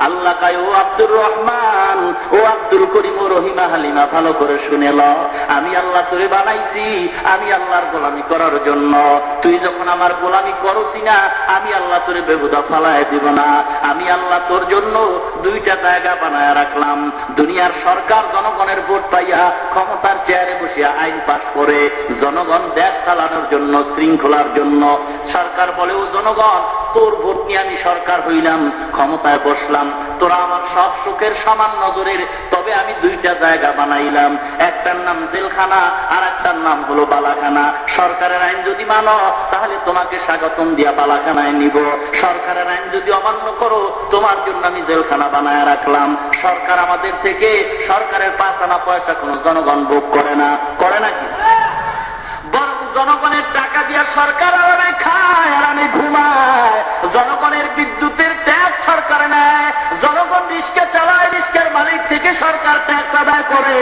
আল্লাহ কয়, ও আব্দুর রহমান, ও আব্দুল করিম, ও রহিমা হালিমা, ভালো করে শুনে ল, আমি আল্লাহ তোরে বানাইছি আমি আল্লাহর গোলামি করার জন্য। তুই যখন আমার গোলামি করছি না, আমি আল্লাহ তোরে বেহুদা ফালায় দিব না। আমি আল্লাহ তোর জন্য দুইটা জায়গা বানায় রাখলাম। দুনিয়ার সরকার জনগণের ভোট পাইয়া ক্ষমতার চেয়ারে বসিয়া আইন পাশ করে, জনগণ দেশ চালানোর জন্য, শৃঙ্খলার জন্য। সরকার বলে, ও জনগণ, তোর ভোট নিয়ে আমি সরকার হইলাম, ক্ষমতায় বসলাম, তোরা আমার সব সুখের সমান নজরের, তবে আমি দুইটা জায়গা বানাইলাম। একটার নাম জেলখানা, আর একটার নাম হলো বালাখানা। সরকারের আইন যদি মানো, তাহলে তোমাকে স্বাগতম দিয়া বালাখানায় নিব। সরকারের আইন যদি অমান্য করো, তোমার জন্য আমি জেলখানা বানায় রাখলাম। সরকার আমাদের থেকে, সরকারের 5 আনা পয়সা কোনো জনগণ ভোগ করে না, করে নাকি? বরং জনগণের টাকা দিয়া সরকার আরামে খায়, আরামে ঘুমায়। জনগণের বিদ্যুতের ট্যাক্স সরকার নেয়, জনগণ রিস্কা চালায়, রিস্কার মালিক থেকে সরকার ট্যাক্স আদায় করে,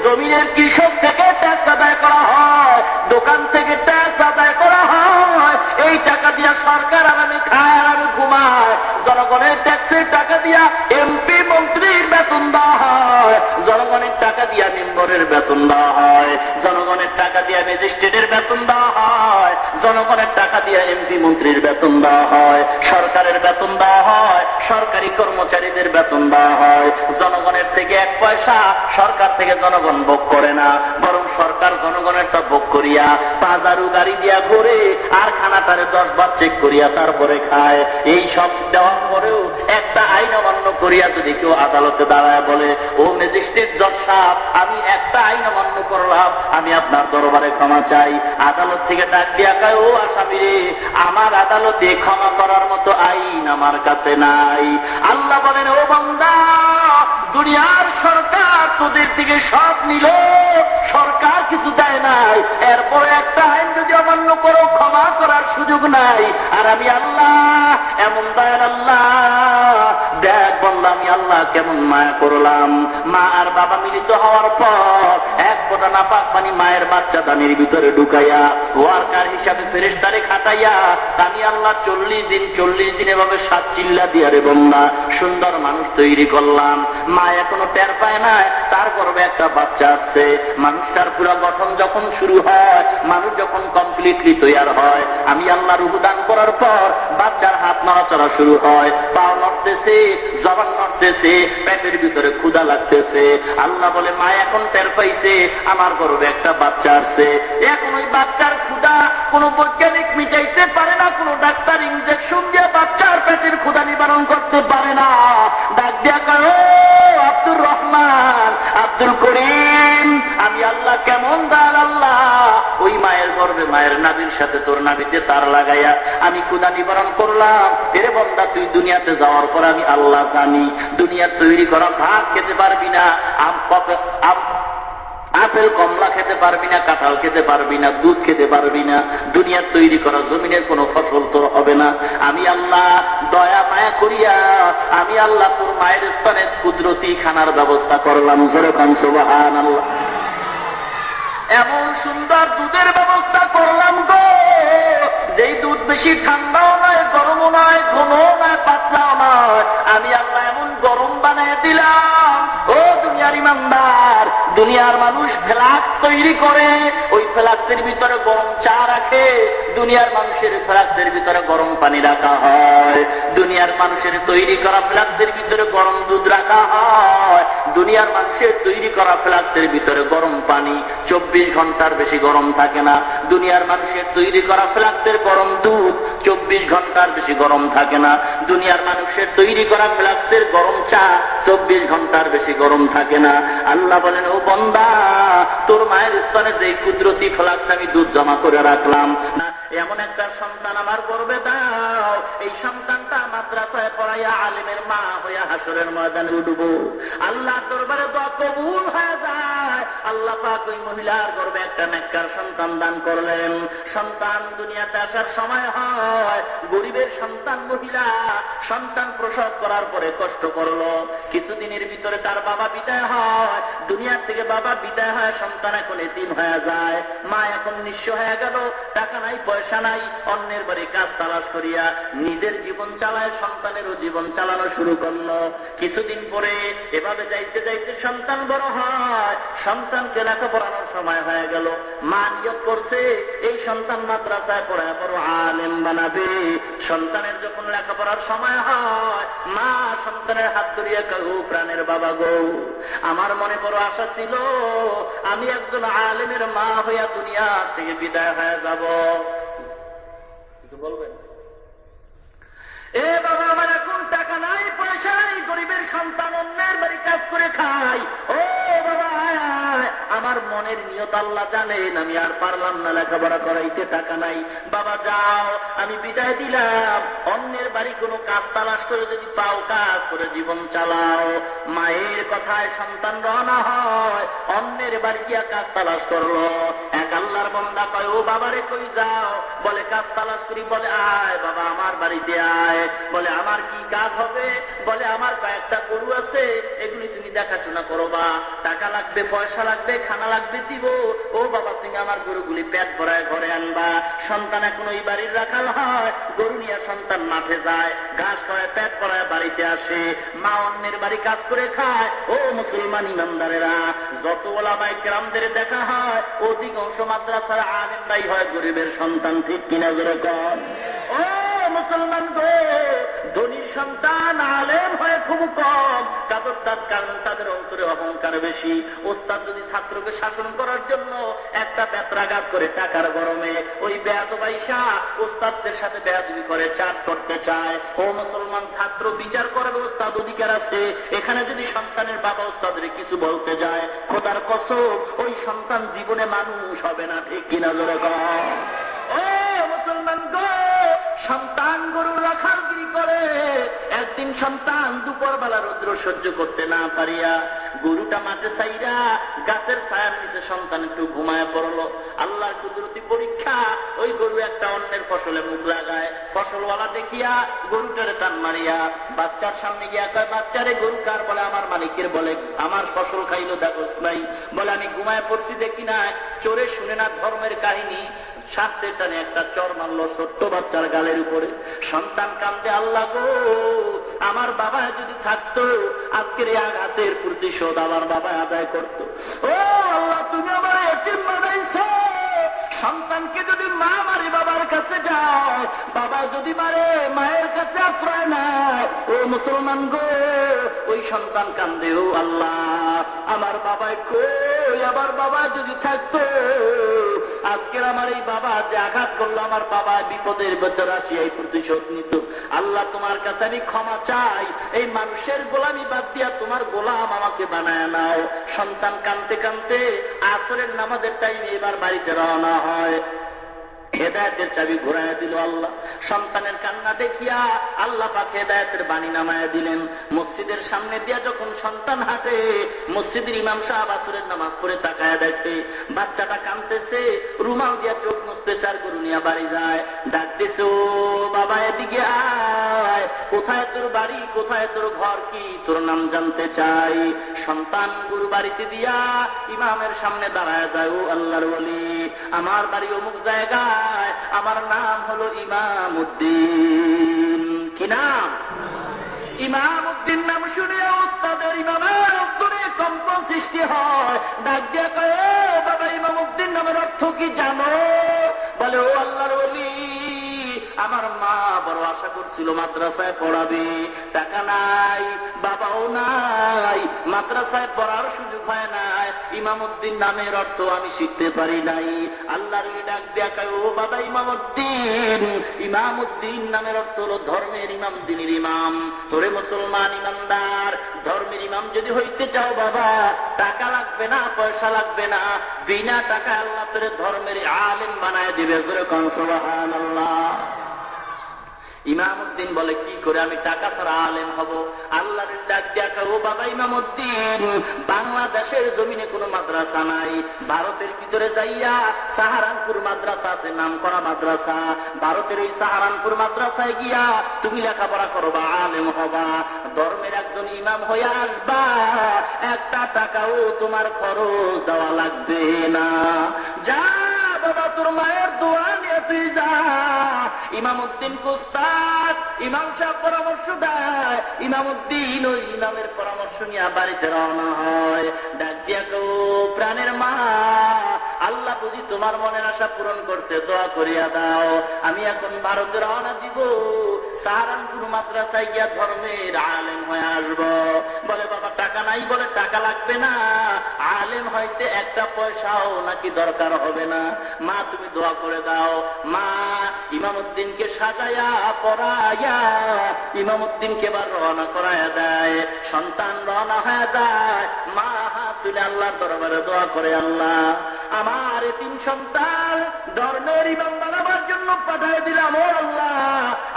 জমিনের কৃষক থেকে ট্যাক্স আদায় করা হয়, দোকান থেকে ট্যাক্স আদায় করা হয়। এই টাকা দিয়া সরকার আরামে খায়, আরামে ঘুমায়। জনগণের ট্যাক্সের টাকা দিয়া এমপি মন্ত্রীর বেতন দেওয়া হয়, জনগণের টাকা দিয়া মেম্বরের বেতন দেওয়া হয়, জনগণের টাকা দিয়া ম্যাজিস্ট্রেটের বেতন দেওয়া হয়, জনগণের টাকা দিয়া এমপি মন্ত্রীর বেতন দেওয়া হয়, সরকারের বেতন দেওয়া হয়, সরকারি কর্মচারীদের বেতন দেওয়া হয়। জনগণের থেকে 1 পয়সা সরকার থেকে জনগণ ভোগ করে না, বরং সরকার জনগণেরটা ভোগ করিয়া বাজারু গাড়ি দিয়া ঘুরে, আর খানাটারে 10 বার চেক করিয়া তারপরে খায়। এই সব দেওয়ার পরেও একটা আইন অমান্য করিয়া যদি কেউ আদালতে দাঁড়ায় বলে, ও ম্যাজিস্ট্রেট জজ সাহেব, আমি একটা আইন অমান্য করলাম, আমি আপনার দরবারে ক্ষমা চাই। আদালত থেকে ডাক দিয়া কয়, ও আসামি রে, আমার আদালতে ক্ষমা করার মতো আইন আমার কাছে নাই। আল্লাহ বলেন, ও বান্দা, দুনিয়ার সরকার তোদের থেকে সব নিল, সরকার কিছু দেয় নাই, এরপরে একটা আইন যদি অমান্য করো, ক্ষমা করার সুযোগ নাই। আর আমি আল্লাহ এমন দয়াল আল্লাহ, দেখ বন্ধা, আমি আল্লাহ কেমন মায়া করলাম। মা আর বাবা মিলিত হওয়ার পর এক ফোঁটা নাপাক পানি মায়ের বাচ্চা দানির ভিতরে ঢুকাইয়া ওয়ার্কার হিসাবে ফেরেশতারে খাটাইয়া আমি আল্লাহ 40 দিন এভাবে 7 চিল্লা দিয়া রে বন্ধা সুন্দর মানুষ তৈরি করলাম। মা এখনো টের পায় না তার গর্ভে একটা বাচ্চা আছে। মানুষটার পুরো গঠন যখন শুরু হয়, মানুষ যখন কমপ্লিটলি তৈরি হয়, আমি আল্লাহ রূহ দান করার পর বাচ্চার হাত নড়াচড়া শুরু হয়, পাও নড়তেছে, জবান নড়তেছে, পেটের ভিতরে ক্ষুধা লাগতেছে। আল্লাহ বলে, মা এখন টের পাইছে আমার গর্ভে একটা বাচ্চা আছে। এখন ওই বাচ্চার ক্ষুধা কোন বৈজ্ঞানিক মিটাইতে পারে না, কোন ডাক্তার ইনজেকশন দিয়ে বাচ্চার পেটের ক্ষুধা নিবারণ করতে পারে না। ডাক দিয়া কারো, আব্দুর রহমান, আব্দুল করিম, আমি আল্লাহ কেমন দান আল্লাহ, ওই মায়ের গর্ভে মায়ের নাভির সাথে তোর নাভিতে তার লাগাইয়া আমি ক্ষুধা নিবারণ করলাম। এরে বন্দা, তুই দুনিয়াতে যাওয়ার পর আমি আল্লাহ জানি, দুনিয়ার তৈরি করা ভাত খেতে পারবি না, আপেল কমলা খেতে পারবি না, কাঁঠাল খেতে পারবি না, দুধ খেতে পারবি না, দুনিয়ার তৈরি করা জমিনের কোনো ফসল তোর হবে না। আমি আল্লাহ দয়া মায়া করিয়া আমি আল্লাহ তোর মায়ের স্থানে কুদরতি খানার ব্যবস্থা করলাম। যেরকম সুবহানাল্লাহ, এমন সুন্দর দুধের ব্যবস্থা করলাম গো, যেই দুধ বেশি ঠান্ডাও নয়, গরমও নয়, ঘনও নয়, পাতলাও নয়। আমি আল্লাহ এমন গরম বানিয়ে দিলাম। ও দুনিয়ার ইমানদার, দুনিয়ার মানুষ ফ্লাক্স তৈরি করে, ওই ফ্লাক্সের ভিতরে গরম চা রাখে, দুনিয়ার মানুষের ফ্লাক্সের ভিতরে গরম পানি রাখা হয়। দুনিয়ার মানুষের তৈরি করা ফ্লাক্সের ভিতরে গরম দুধ রাখা হয়, দুনিয়ার মানুষের তৈরি করা ফ্লাক্সের ভিতরে গরম পানি 24 ঘন্টার বেশি গরম থাকে না। দুনিয়ার মানুষের তৈরি করা ফ্লাক্সের গরম দুধ 24 ঘন্টার বেশি গরম থাকে না। দুনিয়ার মানুষের তৈরি করা ফ্লাক্সের গরম চা 24 ঘন্টার বেশি গরম থাকে না। আল্লাহ বলেন, ও বান্দা, তোর মায়ের স্তনে যে কুদরতি ফ্লাক্স আমি দুধ জমা করে রাখলাম না, এমন একটা সন্তান আমার গর্ভে দাও। এই সন্তানটা মাদ্রাসায় পড়াইয়া আলেমের মা হইয়া হাসরের ময়দানে উঠবো, আল্লাহ দরবারে দোয়া কবুল হয়ে যায়। আল্লাহ পাক ওই মহিলার গর্ভে একটা নেককার সন্তান দান করলেন। সন্তান দুনিয়াতে আসার সময় হয়, গরিবের সন্তান মহিলা সন্তান প্রসব করার পরে কষ্ট করলো, কিছুদিনের ভিতরে তার বাবা বিদায় হয়, দুনিয়ার থেকে বাবা বিদায় হয়, সন্তান এখন এতিম হয়ে যায়, মা এখন নিঃস্ব হয়ে গেল, টাকা নাই পয়সা নাই, অন্যের বাড়ি কাজ তালাশ করিয়া নিজের জীবন চালায়, সন্তানেরও জীবন চালানো শুরু করলো। কিছুদিন পরে এভাবে যাইতে যাইতে সন্তান বড় হয়, সন্তানকে লেখাপড়ানোর সময় হয়ে গেল। মা নিয়ত করছে এই সন্তান মাদ্রাসায় পড়ায় বড় আলেম বানাবে। সন্তানের যখন লেখাপড়ার সময় হয়, মা সন্তানের হাত ধরিয়া কয়, প্রাণের বাবা গো, আমার মনে বড় আশা ছিল আমি একজন আলেমের মা হইয়া দুনিয়া থেকে বিদায় হয়ে যাব। কিছু বলবেন? এ বাবা, আমার এখন টাকা নাই, পয়সা নাই, গরিবের সন্তান, অন্যের বাড়ি কাজ করে খাই। ও বাবা, আমার মনের নিয়ত আল্লাহ জানেন, আমি আর পারলাম না লেখাপড়া করাইতে, টাকা নাই। বাবা যাও, আমি বিদায় দিলাম, অন্যের বাড়ি কোনো কাজ তালাশ করে যদি পাও কাজ করে জীবন চালাও। মায়ের কথায় সন্তান রওনা হয়, অন্যের বাড়ি গিয়া কাজ তালাশ করলো। এক আল্লাহর বান্দা কয়, ও বাবারে কই যাও? বলে কাজ তালাশ করি। বলে আয় বাবা, আমার বাড়িতে আয়। বলে আমার কি কাজ হবে? বলে আমার কয়েকটা গরু আছে, এগুলি তুমি দেখাশোনা করবা, টাকা লাগবে, পয়সা লাগবে, খানা লাগবে, দিব। ও বাবা, তুমি আমার গরুগুলি পেট ভরায় ঘরে আনবা। সন্তান এখন ওই বাড়ির রাখাল হয়, গরু নিয়ে সন্তান মাঠে যায়, ঘাস করে পেট ভরায় বাড়িতে আসে। মা অন্যের বাড়ি কাজ করে খায়। ও মুসলমান ইমানদারেরা, যত ওলামায়ে কেরামদের দেখা হয়, অধিকাংশ মাদ্রাসার আলেমরাই হয় গরিবের সন্তান। ঠিক কিনা জোরে কর? ও মুসলমান গো, ধনীর সন্তান আলেম হয় খুব কম। কারণ তাদের অন্তরে অহংকার বেশি। ওস্তাদ যদি ছাত্রকে শাসন করার জন্য একটা বেত্রাঘাত করে টাকার গরমে, ওই বেয়াদবাইশা ওস্তাদদের সাথে বেয়াদবি করে চার্জ করতে চায়। ও মুসলমান, ছাত্র বিচার করবে, ওস্তাদ অধিকার আছে। এখানে যদি সন্তানের বাবা ওস্তাদের কিছু বলতে যায়, খোদার কসম ওই সন্তান জীবনে মানুষ হবে না। ঠিক কিনা জোরে কর? ও মুসলমান গো, সন্তান গরুর রাখালগিরি করে। একদিন সন্তান দুপুরবেলা রৌদ্র সহ্য করতে না পারিয়া গরুটা মাঠে ছাইরা গাছের ছায়ার নিচে সন্তান একটু ঘুমায় পড়লো। আল্লাহর কুদরতি পরীক্ষা, ওই গরু একটা অন্যের ফসলে মুখ লাগায়। ফসলওয়ালা দেখিয়া গরুটারে টান মারিয়া বাচ্চার সামনে গিয়া কয়, বাচ্চারে গরু কার? বলে আমার মালিকের। বলে আমার ফসল খাইলো দেখোস নাই? বলে আমি ঘুমায় পড়ছি দেখি না। চোরে শুনে না ধর্মের কাহিনী। সাথে টানে একটা চর মারলো ছোট্ট বাচ্চার গালের উপরে। সন্তান কান্দে, আল্লাহ গো, আমার বাবা যদি থাকতো আজকের এই আঘাতের প্রতিশোধ আমার বাবা আদায় করতো। ও আল্লাহ, তুমি আমার এতিম বানাইছো। সন্তানকে যদি মা মারে বাবার কাছে যাও, বাবা যদি মারে মায়ের কাছে আশ্রয় নাই। ও মুসলমান গো, ওই সন্তান কান্দে, ও আল্লাহ, আমার বাবাই কই? আমার বাবা যদি থাকতো আজকের আমার এই বাবা যে আঘাত করলো, আমার বাবা বিপদের ভেতর আসিয়া এই প্রতিশোধ নিত। আল্লাহ, তোমার কাছে আমি ক্ষমা চাই, এই মানুষের গোলামি বাদ দিয়া তোমার গোলাম আমাকে বানায় নাও। সন্তান কানতে কানতে আসরের নামাজের টাইমে এবার বাড়িতে রওনা হয়। হেদায়েতের চাবি ঘুরাইয়া দিল আল্লাহ। সন্তানের কান্না দেখিয়া আল্লাহ পাক হেদায়েতের বাণী নামায়া দিলেন। মসজিদের সামনে দিয়া যখন সন্তান হাঁটে, মসজিদের ইমাম সাহেব আসরের নামাজ পড়ে তাকায় দেখে বাচ্চাটা কাঁদতেছে, রুমাল দিয়া চোখ মুছতেছে, আর গরু নিয়ে বাড়ি যায়। ডাকতেছে, ও বাবা এদিকে আয়, কোথায় তোর বাড়ি, কোথায় তোর ঘর, কি তোর নাম জানতে চাই। সন্তান গরু বাড়িতে দিয়া ইমামের সামনে দাঁড়ায় যায়, ও আল্লাহর ওলি, আমার বাড়ি অমুক জায়গায়, আমার নাম হলো ইমাম উদ্দিন। কি নাম? ইমাম উদ্দিন নাম শুনে ওস্তাদের ইমামের অন্তরে কম্প সৃষ্টি হয়। ডাক দিয়া কয়, বাবা, ইমাম উদ্দিন নামের অর্থ কি জানো? বলে, ও আল্লাহর ওলি, আমার মা বড় আশা করছিল মাদ্রাসায় পড়াবে, টাকা নাই, বাবাও নাই, মাদ্রাসায় পড়ার সুযোগ হয় নাই, ইমাম উদ্দিন নামের অর্থ আমি শিখতে পারি নাই। আল্লাহর ডাক দেয়া কয়, ও বাবা, ইমাম উদ্দিন, ইমাম উদ্দিন নামের অর্থ হলো ধর্মের ইমাম, দিনের ইমাম। তোরে মুসলমান ইমানদার, ধর্মের ইমাম যদি হইতে চাও বাবা, টাকা লাগবে না, পয়সা লাগবে না, বিনা টাকা আল্লাহ তোরে ধর্মের আলেম বানায় দিবে। সুবহানাল্লাহ। ইমাম উদ্দিন বলে, কি করে আমি টাকা ছাড়া আলেম হব? আল্লাহর ডাক দেখা, ও বাবা ইমাম উদ্দিন, বাংলাদেশের জমিনে কোনো মাদ্রাসা নাই, ভারতের ভিতরে যাইয়া সাহারানপুর মাদ্রাসা আছে, নাম করা মাদ্রাসা, ভারতের ওই সাহারানপুর মাদ্রাসায় গিয়া তুমি লেখাপড়া করবা, আলেম হবা, ধর্মের একজন ইমাম হয়ে আসবা, একটা টাকাও তোমার খরচ দেওয়া লাগবে না। যা বাবা, তোর মায়ের দোয়া নিয়ে তুই যা। ইমাম উদ্দিন কুস্তাদ, ইমাম সাহেব পরামর্শ দেয়, ইমামউদ্দিন ওই ইমামের পরামর্শ নিয়ে বাড়িতে রওনা হয়। ডাক দিয়া কও, প্রাণের মা, আল্লাহ বুঝি তোমার মনের আশা পূরণ করছে, দোয়া করিয়া দাও। আমি এখন ভারতে রওনা দিব, সাহারানপুর মাদ্রাসায় গিয়া ধর্মের আলেম হয়ে আসব। বলে বাবা টাকা নাই? বলে টাকা লাগবে না, আলেম হইতে একটা পয়সাও নাকি দরকার হবে না। মা তুমি দোয়া করে দাও। মা ইমামউদ্দিনকে সাজাইয়া পড়াইয়া ইমামউদ্দিনকে এবার রওনা করাইয়া দেয়। সন্তান রওনা হয়ে যায়। মা হাত তুলে আল্লাহর দরবারে দোয়া করে, আল্লাহ আমার এতিম সন্তান ধর্মের ইমাম বানাবার জন্য পাঠিয়ে দিলাম। ও আল্লাহ,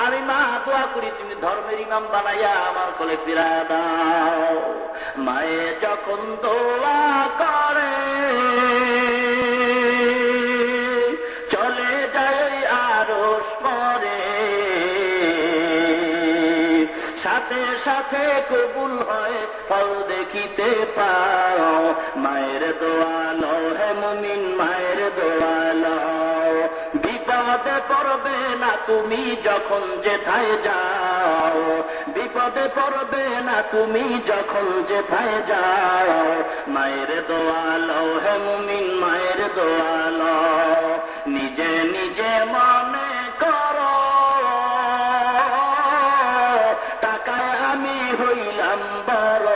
আমি মা দোয়া করি তুমি ধর্মের ইমাম বানাইয়া আমার কোলে ফিরাইয়া দাও। মায়ে যখন দোয়া করে চলে যায় আরশ পরে, সাথে সাথে কবুল হয় ফল দেখিতে পাও। মায়ের দোয়া লও হে মুমিন, মায়ের দোয়া লও। বিপদে পড়বে না তুমি যখন যেথায় যাও, বিপদে পড়বে না তুমি যখন যেথায় যাও। মায়ের দোয়া লও হে মুমিন, মায়ের দোয়া লও। নিজে নিজে মনে করো টাকায় আমি হইলাম বড়,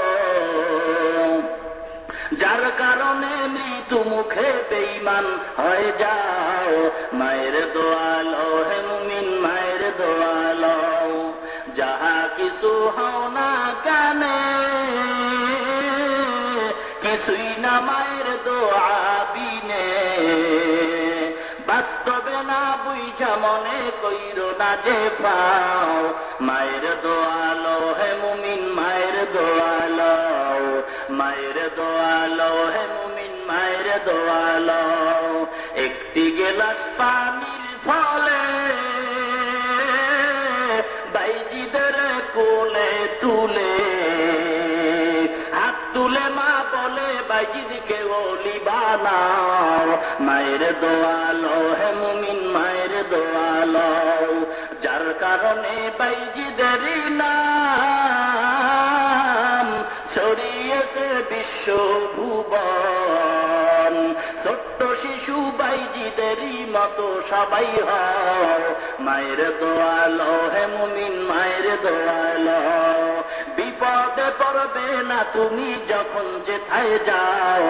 যার কারণে মৃত্যু মুখে বেঈমান হয়ে যাও। মায়ের দোয়া লও হে মুমিন, মায়ের দোয়া লও। যাহা কিছু হও না কেন কিছুই না মায়ের দোয়া বিনে, বাস্তবে না বুঝা মনে কইরো না যে পাও। মায়ের দোয়া লও হে মুমিন, মায়ের দোয়া লও। মায়ের দোয়া লও হে মুমিন, মায়ের দোয়া লও। একটি গেলাস পানির ফলে বাইজিদের কোলে তুলে হাত তুলে মা বলে বাইজিদিকে ওলি বানাও। মায়ের দোয়া লও হে মুমিন, মায়ের দোয়া লও। যার কারণে বাইজিদের নাম ছড়িয়েছে বিশ্ব ভুবন, ছোট্ট শিশু বাইজিদেরই মতো সবাই হও। মায়ের দোয়া লও হে মুমিন, মায়ের দোয়া লও। বিপদে পড়বে না তুমি যখন যেথায় যাও।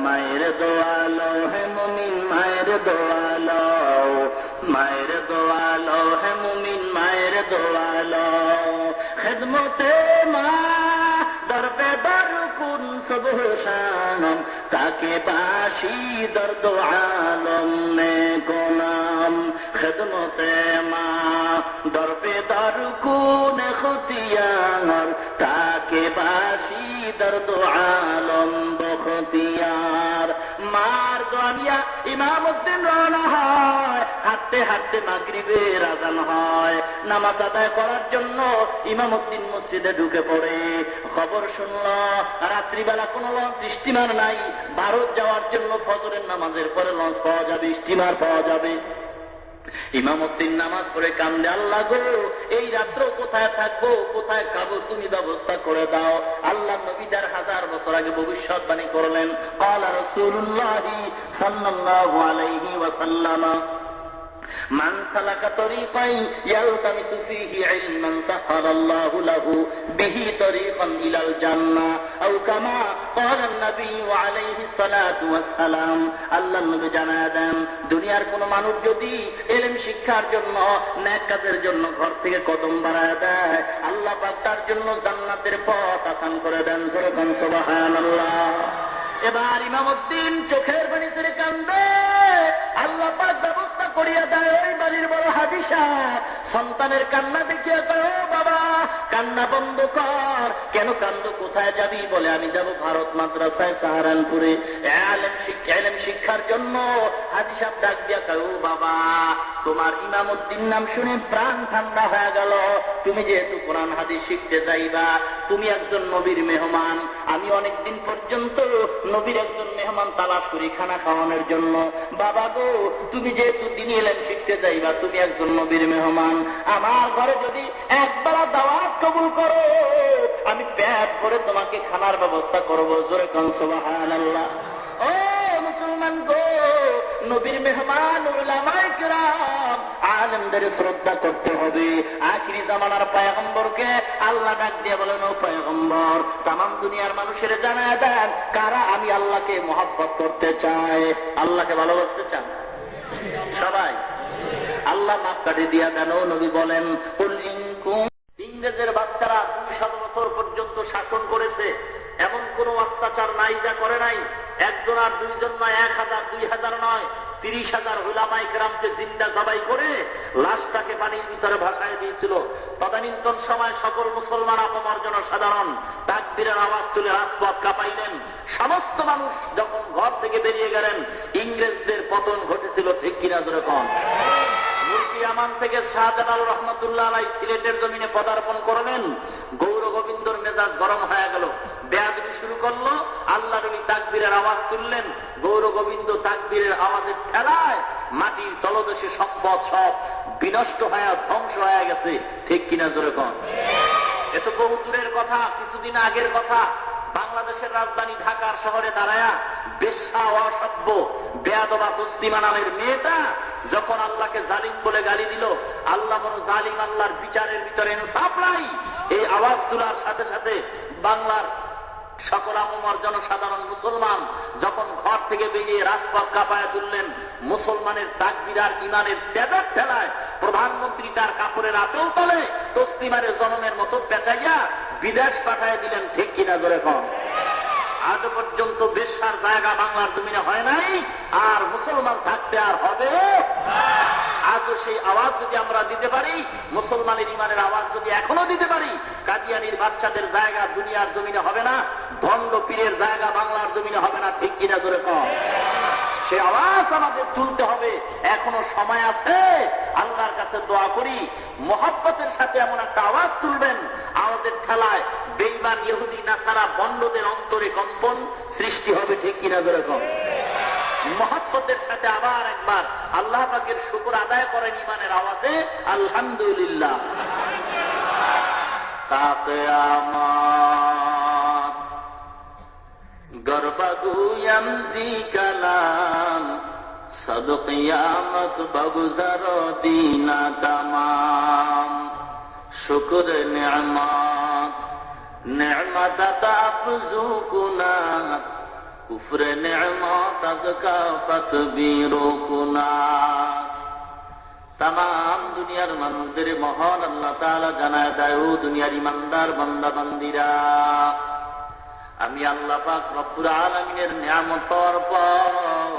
মায়ের দোয়া লও হে মুমিন, মায়ের দোয়া লও। মায়ের দোয়া লও হে মুমিন, মায়ের দোয়া লও। খেদমতে মা দরবে দর কুন সবহ শানম, তাকে বাসি দর্দ আলম নে গোলাম। খেদমতে মা দরবে দর কুন খুতিয়ার, তাকে বাসি দর্দ আলম বখতিয়ার। মার গনিয়া ইমামউদ্দিন রওনা হয়। হাঁটতে হাঁটতে মাগরিবের আযান হয়। নামাজ আদায় করার জন্য ইমামউদ্দিন মসজিদে ঢুকে পড়ে। খবর শুনল রাত্রিবেলা কোনো লঞ্চ স্টিমার নাই, ভারত যাওয়ার জন্য ফজরের নামাজের পরে লঞ্চ পাওয়া যাবে, স্টিমার পাওয়া যাবে। ইমামউদ্দিন নামাজ পড়ে কান্দে, আল্লাহ গো এই রাত্র কোথায় থাকবো, কোথায় খাবো, তুমি ব্যবস্থা করে দাও। আল্লাহ নবী 1000 বছর আগে ভবিষ্যৎবাণী করলেন। ক্বালা রাসূলুল্লাহি সাল্লাল্লাহু আলাইহি ওয়াসাল্লাম, মান সালাকা তরিকান ইয়ালতামিসু ফীহি ইলমান সাহালাল্লাহু লাহু বিহি তরিকান ইলাল জান্নাহ আও কামা ক্বালা নবী আলাইহিস সালাতু ওয়াস সালাম। আল্লাহর নবী জানায়া দেন, দুনিয়ার কোন মানুষ যদি ইলম শিক্ষার জন্য, নেক কাজের জন্য ঘর থেকে কদম বাড়ায় দেয়, আল্লাহ পাক তার জন্য জান্নাতের পথ আসান করে দেন। সুবহান সুবহানাল্লাহ। এবার ইমামউদ্দিন চোখের পানি ছেড়ে কান্দে। আল্লাহ পাক ব্যবস্থা করিয়া দেয়। ওই বাড়ির বড় হাজী সাহেব সন্তানের কান্না দেখিয়া কয়, ও বাবা কান্না বন্ধ কর। কেন কান্দ? কোথায় যাবি? বলে আমি যাব ভারত মাদ্রাসায় সাহারানপুরে ইলম শিক্ষার জন্য। হাজী সাহেব ডাক দিয়া কয়, ও বাবা তোমার ইমামউদ্দিন নাম শুনে প্রাণ ঠান্ডা হয়ে গেল। তুমি যেহেতু কোরআন হাদিস শিখতে যাইবা, তুমি একজন নবীর মেহমান। আমি অনেকদিন পর্যন্ত নবীর একজন মেহমান তালাশ করি খানা খাওয়ানোর জন্য। বাবা গো, তুমি যেহেতু দিন এলেন শিখতে চাইবা, তুমি একজন নবীর মেহমান, আমার ঘরে যদি একবার দাওয়াত কবুল করো, আমি পেট ভরে তোমাকে খানার ব্যবস্থা করবো। জোরে কোন সুবহানাল্লাহ। ও মুসলমান গো, নবীর মেহমান উলামায়ে কিরাম আলেমদের শ্রদ্ধা করতে হবে। আখিরি জামানার পয়গম্বরকে আল্লাহ ডাক দিয়ে বলেন, ও পয়গম্বর, তামাম দুনিয়ার মানুষের জানায় দেন কারা আমি আল্লাহকে মহব্বত করতে চাই। আল্লাহকে ভালোবাসতে চান সবাই? আল্লাহ মাপ কাটে দিয়া দেন। ও নবী বলেন, ইংরেজের বাচ্চারা 200 বছর পর্যন্ত শাসন করেছে, এমন কোন অত্যাচার নাই যা করে নাই। একজন আর দুইজন নয়, 1000 2000 নয়, 30,000 উলামায়ে কেরামকে জিন্দা জবাই করে লাশটাকে পানির ভিতরে ভাসায় দিয়েছিল। তদানীন্তন সময় সকল মুসলমান অপমর্জন সাধারণ তাকবীরের আওয়াজ তুলে রাজপথ কাঁপাইলেন। সমস্ত মানুষ যখন ঘর থেকে বেরিয়ে গেলেন, ইংরেজদের পতন ঘটেছিল। ঠিক কিনা জোরে কোন? মুলকি আমান থেকে শাহজালাল রহমতুল্লাহ আলাইহি সিলেটের জমিনে পদার্পণ করলেন। গৌর গোবিন্দর মেজাজ গরম হয়ে গেল, বেয়াদবি শুরু করলো। আল্লাহ নবী তাকবীরের আওয়াজ তুললেন, গৌর গোবিন্দ তাকবীরের আওয়াজের ঠেলায় মাটির তলদেশে সম্পদ সব বিনষ্ট হয়ে ধ্বংস হয়ে গেছে। ঠিক কিনা জোরে কোন? এত বহু দূরের কথা, কিছুদিন আগের কথা। বাংলাদেশের রাজধানী ঢাকার শহরে দাঁড়ায়া বেশ্যা অসভ্য বেয়াদবা তসলিমা নামের মেয়েটা যখন আল্লাহকে জালিম বলে গালি দিল, আল্লাহ বড় জালিম, আল্লাহর বিচারের ভিতরে ইনসাফ নাই, এই আওয়াজ তোলার সাথে সাথে বাংলার সকল আপামর জনসাধারণ মুসলমান যখন ঘর থেকে বেরিয়ে রাজপথ কাঁপায় তুললেন, মুসলমানের তাকবীর আর ইমানের তেজার ঠেলায় প্রধানমন্ত্রী তার কাপড়ের আঁচল তলে তসলিমারে জনমের মতো পেঁচাইয়া বিদেশ পাঠায় দিলেন। ঠিক কিনা জোরে কোন? আজ পর্যন্ত বেশ্যার জায়গা বাংলার জমিনে হয় নাই, আর মুসলমান থাকতে আর হবে। আজও সেই আওয়াজ যদি আমরা দিতে পারি, মুসলমানের ইমানের আওয়াজ যদি এখনো দিতে পারি, কাদিয়ানির বাচ্চাদের জায়গা দুনিয়ার জমিনে হবে না, ভণ্ড পীরের জায়গা বাংলার জমিনে হবে না। ঠিক কিনা জোরে কোন? সে আওয়াজ আমাদের তুলতে হবে, এখনো সময় আছে। আল্লাহর কাছে দোয়া করি, মহব্বতের সাথে এমন একটা আওয়াজ তুলবেন, আওয়াজের ঠেলায় বেঈমান ইহুদি নাসারা বন্ডদের অন্তরে কম্পন সৃষ্টি হবে। ঠিক কিনা জোরে কোন? মহব্বতের সাথে আবার একবার আল্লাহ পাকের শুকর আদায় করেন ইমানের আওয়াজে, আলহামদুলিল্লাহ। তাকিয়ামাত গর্বাগুয়াম জি কালাম সদ কিয়ামত বগুজর দিনা তামাম শুকর নিয়ামত নিয়ামত তাফজু কুনা কুফরে নিয়ামত আজকা ফাতবীরু কুনা। তাম দুনিয়ার মানুষদের মহান আল্লাহ তাআলা জানায় দেয়, ও দুনিয়ার ইমানদার বান্দা বান্দিরা, আমি আল্লাহ পাক রব্বুল আলামিনের নিয়ামতের পর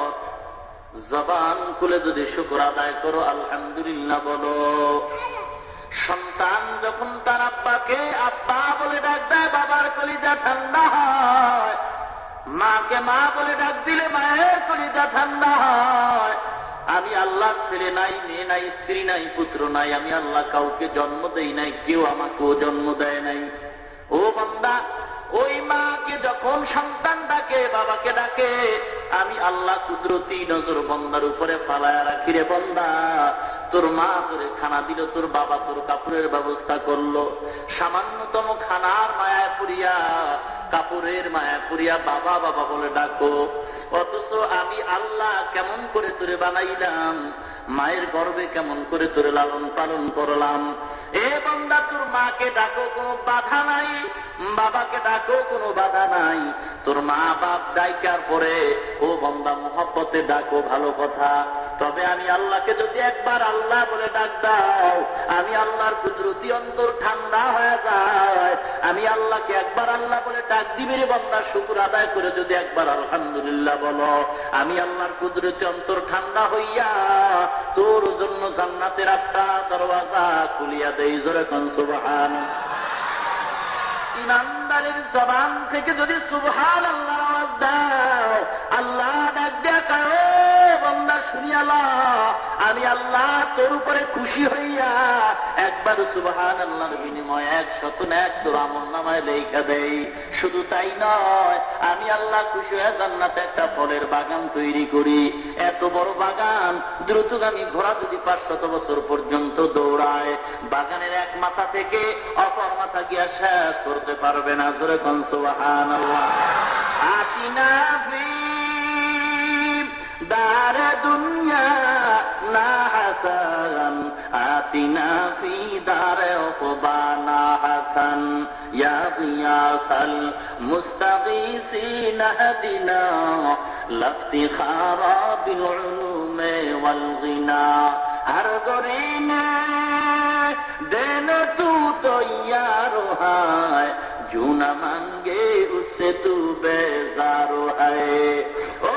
জবান খুলে যদি শুকর আদায় করো, আলহামদুলিল্লাহ বলো। সন্তান যখন তার আব্বাকে আব্বা বলে ডাক দেয়, বাবার কলিজা ঠান্ডা হয়। মাকে মা বলে ডাক দিলে মায়ের কলিজা ঠান্ডা হয়। আমি আল্লাহর ছেলে নাই, মেয়ে নাই, স্ত্রী নাই, পুত্র নাই, আমি আল্লাহ কাউকে জন্ম দেই নাই, কেউ আমাকেও জন্ম দেয় নাই। ও বান্দা, ওই মাকে যখন সন্তান ডাকে, বাবাকে ডাকে, আমি আল্লাহ কুদরতি নজর বান্দার উপরে ফালায়া রাখি। রে বান্দা, তোর মা তোরে খানা দিল, তোর বাবা তোর কাপড়ের ব্যবস্থা করলো, সামান্যতম খানার মায়ায় পুরিয়া, কাপড়ের মায়া পুরিয়া বাবা বাবা বলে ডাকো। অথচ আমি আল্লাহ কেমন করে তোরে বানাইলাম, মায়ের গর্ভে কেমন করে তোরে লালন পালন করলাম। এ বান্দা, তোর মাকে ডাকো, কোনো বাধা নাই, বাবাকে ডাকো, কোনো বাধা নাই। তোর মা বাপ ডাইকার পরে ও বান্দা মহব্বতে ডাকো, ভালো কথা। তবে আমি আল্লাহকে যদি একবার আল্লাহ বলে ডাক দাও, আমি আল্লাহর কুদরতি অন্তর ঠান্ডা হয়ে যায়। আমি আল্লাহকে একবার আল্লাহ বলে ডাক দিবি রে বান্দা, শুকর আদায় করে যদি একবার আলহামদুলিল্লাহ বলো, আমি আল্লাহর কুদরতি অন্তর ঠান্ডা হইয়া তোর জন্য জান্নাতের একটা দরওয়াজা খুলিয়া দেই। জোরে কোন সুবহানাল্লাহ। ইমানদারের জবান থেকে যদি সুবহানাল্লাহ আওয়াজ দাও, আল্লাহ ডাক দেয়া কারো বান্দা শুনিয়ালা, আমি আল্লাহ তোর উপরে খুশি হইয়া বানাইয়া একবার সুবহানাল্লাহর বিনিময়ে 100 নেক তোর আমলনামায় লেখা দেই। শুধু তাই নয়, আমি আল্লাহ খুশি হয়ে জান্নাতে একটা ফলের বাগান তৈরি করি। এত বড় বাগান, দ্রুতগামী ঘোড়া যদি 500 বছর পর্যন্ত দৌড়ায়, বাগানের এক মাথা থেকে অপর মাথা গিয়া শেষ করতে পারবে না। জোরে কোন সুবহানাল্লাহ। আতিনা ফি দারে দুনিয়া না হাসান, আতিনা ফি দারে উকবা না হাসান, ইয়া গিয়াসাল মুস্তাগীসিন হাদিনা লাফতিখারা বিল উলুমে ওয়াল গিনা। हर गोरी ने देन तू तो यारो है, जो न मांगे उससे तू बेजारो है। ओ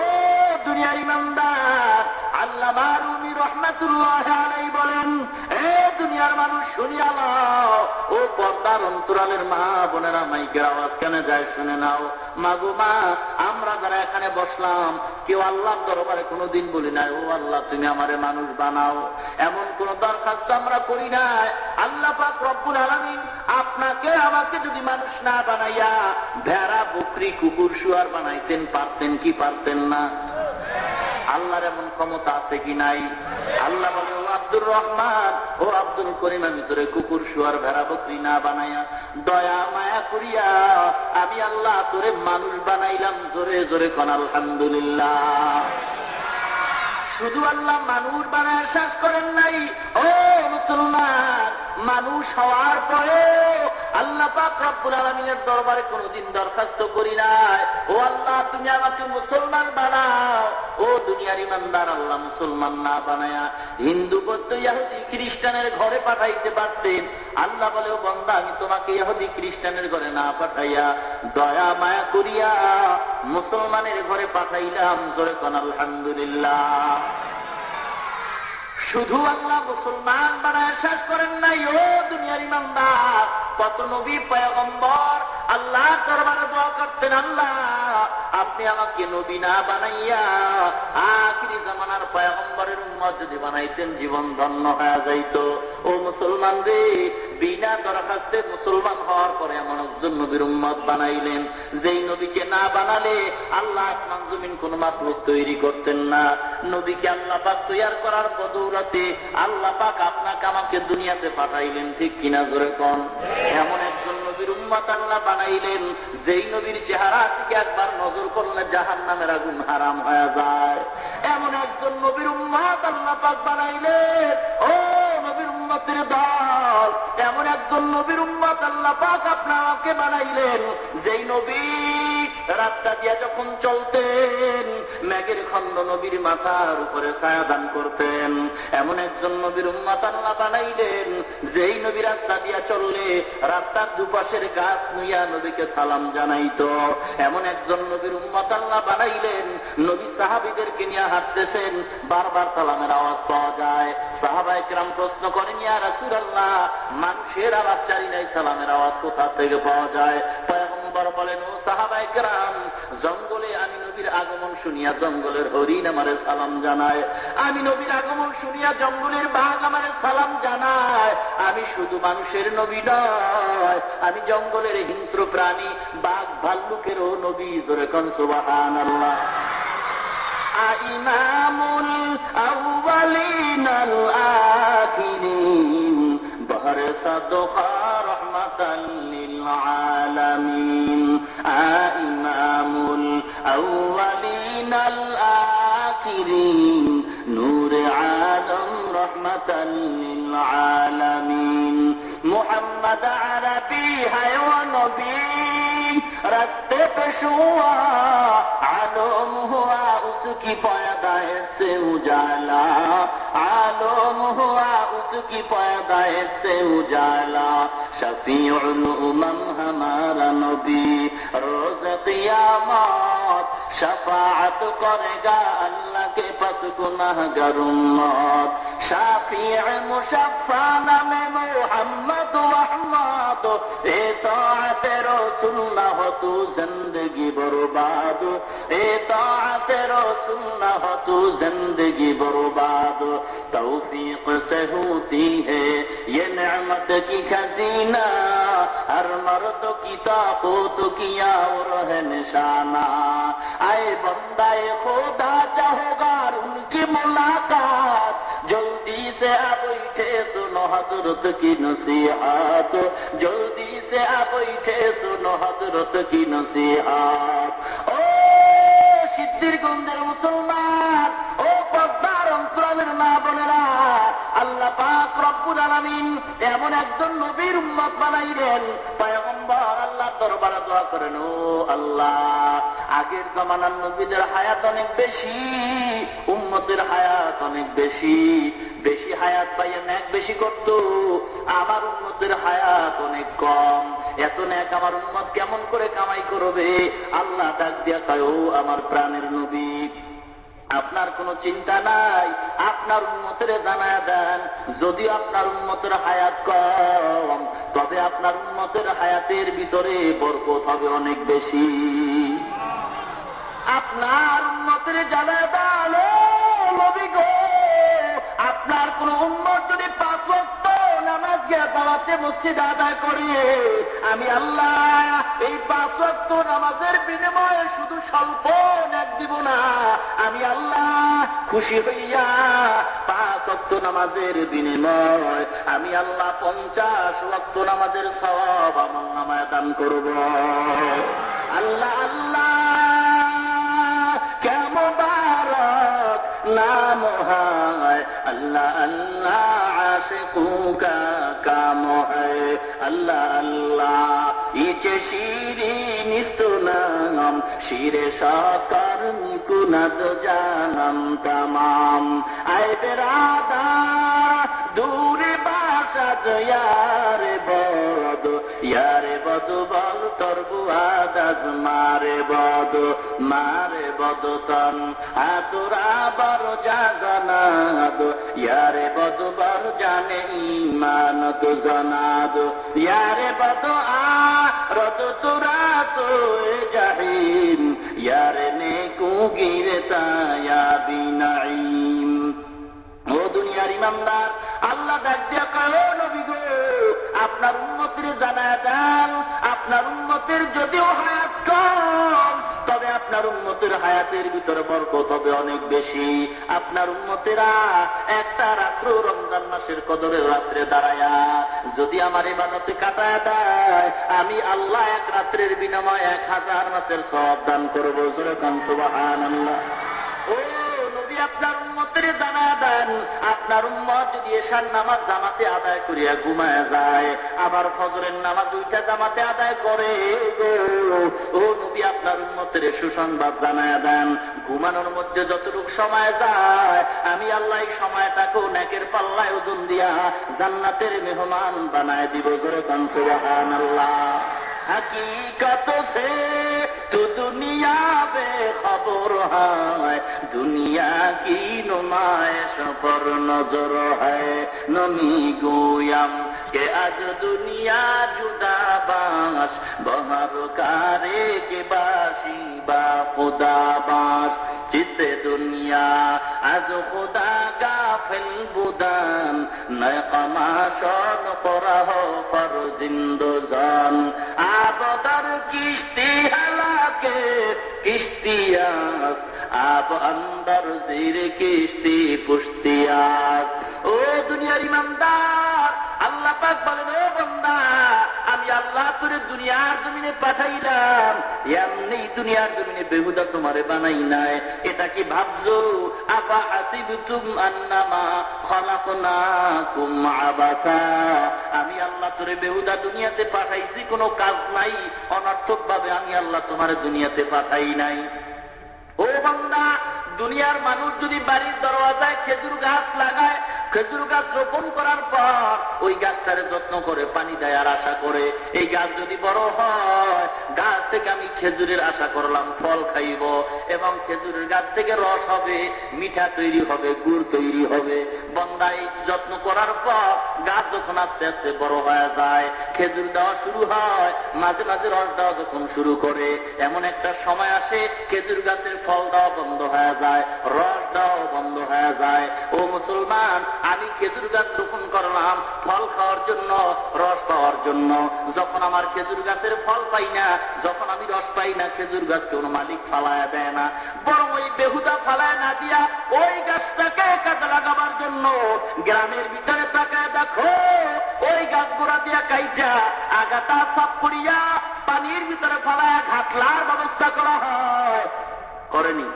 दुनियार ইমানদার আল্লামা রুমি রহমাতুল্লাহ আলাইহি বলেন, এ দুনিয়ার মানুষ শুনিয়া নাও। ও পর্দার অন্তরালের মা বোনেরা, মাইকের আওয়াজ কেন যায় শুনে নাও। মাগো মা, আমরা যারা এখানে বসলাম, কেউ আল্লাহর দরবারে কোনোদিন বলি নাই ও আল্লাহ তুমি আমারে মানুষ বানাও। এমন কোন দরখাস্ত আমরা করি নাই। আল্লাহ পাক রব্বুল আলামিন আপনাকে আমাকে যদি মানুষ না বানাইয়া ভেড়া, বকরি, কুকুর, শুয়ার বানাইতেন, পারতেন কি পারতেন না? আল্লাহর এমন ক্ষমতা আছে কি নাই? আল্লাহ বলে, ও আব্দুর রহমান, ও আব্দুল করিম, আমি তোরে কুকুর, শুয়ার, ভেড়া, বকরি না বানাইয়া দয়া মায়া করিয়া আমি আল্লাহ তোরে মানুষ বানাইলাম। জোরে জোরে কোন আলহামদুলিল্লাহ। শুধু আল্লাহ মানুষ বানায় শেষ করেন নাই। ও মুসলমান, মানুষ হওয়ার পরে আল্লাহ পাক রব্বুল আলামিনের দরবারে কোনদিন দরখাস্ত করি নাই ও আল্লাহ তুমি আমাকে মুসলমান বানাও। ও দুনিয়ার ইমানদার, আল্লাহ মুসলমান না বানায়া হিন্দু, বৌদ্ধ, ইহুদি, খ্রিস্টানের ঘরে পাঠাইতে পারতেন। আল্লাহ বলে, ও বান্দা, আমি তোমাকে ইহুদি খ্রিস্টানের ঘরে না পাঠাইয়া দয়া মায়া করিয়া মুসলমানের ঘরে পাঠাইলাম। জোরে কোন আলহামদুলিল্লাহ। শুধু আল্লাহ মুসলমান বানায় শেষ করেন নাই। ও দুনিয়ার ইমানদার, কত নবী পয়গম্বর আল্লাহ দরবারে দোয়া করতেন, আল্লাহ আপনি আমাকে নবী না বানাইয়া আখিরি জামানার পয়গম্বরের উম্মত যদি বানাইতেন, জীবন ধন্য হয়ে যাইত। ও মুসলমান রে, বিনা দরখাস্তে মুসলমান হওয়ার পরে এমন একজন নবীর উম্মত বানাইলেন, যেই নবীকে না বানালে আল্লাহ আসমান জমিন কোন মাখলুক তৈরি করতেন না। নবীকে আল্লাহ পাক তৈয়ার করার বদৌলতে আল্লাহ পাক আপনাকে আমাকে দুনিয়াতে পাঠাইলেন। ঠিক কিনা জোরে কোন? এমন একজন নবীর উম্মত আল্লাহ বানাইলেন, যেই নবীর চেহারা থেকে একবার নজর করলে জাহান্নামের আগুন হারাম হয়ে যায়। এমন একজন নবীর উম্মত আল্লাহ পাক বানাইলেন। ও নবীর উম্মতের দল, এমন একজন নবীর উম্মত আল্লাহ পাক আপনাকে বানাইলেন, যেই নবী রাস্তা দিয়া যখন চলতেন মেঘের খন্ড নবীর মাথার উপরে ছায়া দান করতেন। এমন একজন নবীর উম্মত আল্লাহ বানাইলেন, যেই নবী রাস্তা দিয়া চললে রাস্তার দুপাশের গাছ নুইয়া নবীকে সালাম জানাইতো। এমন একজন নবীর উম্মত আল্লাহ বানাইলেন, নবী সাহাবীদেরকে নিয়ে হাঁটতেছেন, বারবার সালামের আওয়াজ পাওয়া যায়। সাহাবায়ে কেরাম প্রশ্ন করেন, ইয়া রাসূলুল্লাহ, মানুষের আওয়াজ চারি নাই, সালামের আওয়াজ কোথা থেকে পাওয়া যায়? পয়গম্বর বলেন, ও সাহাবায়ে কেরাম, জঙ্গলে আমি নবীর আগমন শুনিয়া জঙ্গলের হরিণ আমারে সালাম জানায়, আমি নবীর আগমন শুনিয়া জঙ্গলের বাঘ আমারে সালাম জানায়। আমি শুধু মানুষের নবী নয়, আমি জঙ্গলের হিংস্র প্রাণী বাঘ ভাল্লুকেরও নবী। জোরে কোন সুবহানাল্লাহ। ইমামুল আউয়ালিন আল আখিরিন বহরে সাদকা রাহমাতাল লিল আলামিন। ইমামুল আউয়ালিন আল আখিরিন নূরে আলম রাহমাতাল লিল আলামিন। মুহাম্মদ আরবি है वो नबी, रास्ते पे शुआ आलम हुआ उसकी पैदाइश से उजाला, आलम हुआ उसकी पैदाइश से उजाला। शफीउल उमम हमारा नबी रोज क़ियामत उम्मत शफाअत करेगा अल्लाह के पास गुनाहगार उम्मत शाफिए मुशफ्फा नामे मोहम्मद अहमद इताअते रसूल ना हो तू जिंदगी बर्बाद इताअते रसूल ना हो तू जिंदगी बर्बाद तौफीक से होती है ये नेमत की खजीना हर मर्द की ताकत किया और है निशाना आए बंदाए खुदा चाहोगा उनकी मुलाकात जल्दी से आप बैठे सुनो हजरत की नसीहत जल्दी से आप बैठे सुनो हजरत की नसीहत ओ सिद्धिरगंजेर मुसलमान ओ পদ্মার অন্তরালের মা বোনেরা আল্লাহ পাক রব্বুল আলামিন এমন একজন নবীর উম্মত বানাইলেন পয়গম্বর আল্লাহর দরবারে দোয়া করেন ও আল্লাহ আগের জামানার নবীদের হায়াত অনেক বেশি উম্মতের হায়াত অনেক বেশি বেশি হায়াত পাইয়ে নেক বেশি করত আমার উম্মতের হায়াত অনেক কম এত নেক আমার উম্মত কেমন করে কামাই করবে আল্লাহ ডাক দিয়া কয় ও আমার প্রাণের নবী আপনার কোনো চিন্তা নাই আপনার উম্মতের জানায়া দেন যদি আপনার উম্মতের হায়াত কম তবে আপনার উম্মতের হায়াতের ভিতরে বরকত হবে অনেক বেশি আপনার উম্মতের জানায়া দেন ও নবী গো আপনার কোন উম্মত যদি 5 ওয়াক্ত নামাজ গিয়ে দাওয়াতে মসজিদ আদায় করে আমি আল্লাহ এই 5 ওয়াক্ত নামাজের বিনিময়ে শুধু স্বল্প নেক দিব না আমি আল্লাহ খুশি হইয়া 5 ওয়াক্ত নামাজের বিনিময় আমি আল্লাহ 50 ওয়াক্ত নামাজের সওয়াব আমার নামায় দান করব আল্লাহ আল্লাহ কে মুবারক नाम है अल्लाह अल्लाह आशिकों का काम है अल्लाह अल्लाह इचे शीरी निस्तुनाम शीरे शाकर निकुनद जानम तमाम आए बेरादा दूरी बाशद यारे बद बल तरबुआद मारे बद तन आतुरा बर जागनाद यारे बद बर जाने ईमान तो जनाद यारे बद आ रद तुरा सोए जहीम यारे नेकू गिरता या बिनाईम ও দুনিয়ার ইমানদার আল্লাহ ডাক দিয়া কয় ও নবী গো আপনার উম্মতের জানায়া দেন আপনার উম্মতের যদিও হায়াত কম তবে আপনার উম্মতের হায়াতের ভিতরে বরকত হবে অনেক বেশি আপনার উম্মতেরা একটা রাত্র রমজান মাসের কদরের রাত্রে দাঁড়ায়া যদি আমার ইবাদতে কাটায়া দেয় আমি আল্লাহ এক রাত্রের বিনিময়ে 1000 মাসের সওয়াব দান করব জোরে কান সুবহানাল্লাহ ও নবী আপনার উম্মতের জানায়া দেন আপনার উম্মত যদি এশার নামাজ জামাতে আদায় করিয়া ঘুমায় যায় আবার ফজরের নামাজ দুইটা জামাতে আদায় করে ও নবী আপনার উম্মতের সুসংবাদ জানায়া দেন ঘুমানোর মধ্যে যতটুকু সময় যায় আমি আল্লাহ এই সময়টাকেও নেকের পাল্লায় ওজন দিয়া জান্নাতের মেহমান বানায় দিব জোরে কান সুবহানাল্লাহ हकीकत से तो दुनिया बेखबर है दुनिया की नुमाइश पर नजर है नमी गोयम के आज दुनिया जुदा बाश बहर कारे के बाशी बा खुदा बाश जिससे दुनिया आज खुदा गाफिल बुदान नए कमाशन परा हो पर जिंदजान आबदर किश्ती हलाके किश्तियास आब अंदर जीर किश्ती पुश्तियास ओ दुनियार ईमानदार আল্লাহ পাক বলেন ও বান্দা আমি আল্লাহ তোরে দুনিয়ার জমিনে পাঠাইলাম এমনি দুনিয়ার জমিনে বেহুদা তোমারে বানাই নাই এটা কি ভাবছো আফা হাসিবতুম আন্নামা খলাকনাকুম আবাসা আমি আল্লাহ তোরে বেহুদা দুনিয়াতে পাঠাইছি কোনো কাজ নাই অনর্থক ভাবে আমি আল্লাহ তোমারে দুনিয়াতে পাঠাই নাই ও বান্দা দুনিয়ার মানুষ যদি বাড়ির দরওয়াজায় খেজুর গাছ লাগায় খেজুর গাছ রোপণ করার পর ওই গাছটারে যত্ন করে পানি দেয় আর আশা করে এই গাছ যদি বড় হয় গাছ থেকে থেকে আমি খেজুরের আশা করলাম, ফল খাইব এবং খেজুরের গাছ থেকে রস হবে, মিঠা তৈরি হবে, গুড় তৈরি হবে। বন্দাই যত্ন করার পর গাছ যখন আস্তে আস্তে বড় হয়ে যায়, খেজুর দেওয়া শুরু হয়, মাঝে মাঝে রস দেওয়া যখন শুরু করে, এমন একটা সময় আসে খেজুর গাছের ফল দেওয়া বন্ধ হয়ে যায়, রস দেওয়া বন্ধ হয়ে যায়। ও মুসলমান, আমি খেজুর গাছ রোপণ করলাম ফল খাওয়ার জন্য, রস পাওয়ার জন্য। যখন আমার খেজুর গাছের ফল পাই না, যখন আমি রস পাই না, খেজুর গাছ কোনো মালিক ফালায়া দেয় না, বরং ওই বেহুদা ফালায় না দিয়া ওই গাছটাকে কাজে লাগাবার জন্য গ্রামের ভিতরে তাকায় দেখো, ওই গাছ গোড়া দিয়া কাইটা আগাটা সাফ করিয়া পানির ভিতরে ফালায় ঘাটলার ব্যবস্থা করা হয়, করেনি?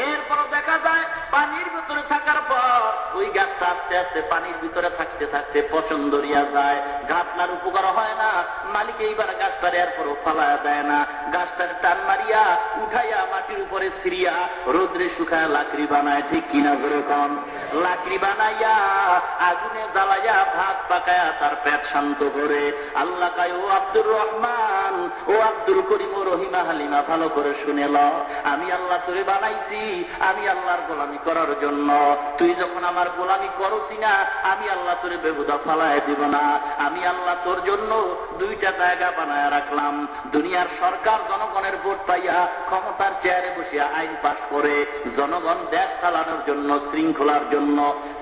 এরপর দেখা যায় পানির ভিতরে থাকার পর ওই গাছটা আস্তে আস্তে পানির ভিতরে থাকতে থাকতে পচন ধরিয়া যায়, ঘাটলার উপকার হয় না। মালিক এইবার গাছটার এরপরও ফালায়া দেয় না, গাছটার টান মারিয়া উঠাইয়া মাটির উপরে ছিড়িয়া রোদ্রে শুকায় লাকড়ি বানায়, ঠিক কিনা যেরকম লাকড়ি বানাইয়া আগুনে জ্বালাইয়া ভাত পাকায়া তার পেট শান্ত করে। আল্লাহ কয়, ও আব্দুর রহমান, ও আব্দুল করিম, ও রহিমা হালিমা, ভালো করে শুনে ল, আমি আল্লাহ তোরে বানাইছি আমি আল্লাহর গোলামি করার জন্য। তুই যখন আমার গোলামি করছি না, আমি আল্লাহ তোরে বেহুদা ফালায় দিব না। আমি আল্লাহ তোর জন্য দুইটা জায়গা বানায় রাখলাম। দুনিয়ার সরকার জনগণের ভোট পাইয়া ক্ষমতার চেয়ারে বসিয়া আইন পাশ করে, জনগণ দেশ চালানোর জন্য, শৃঙ্খলার জন্য।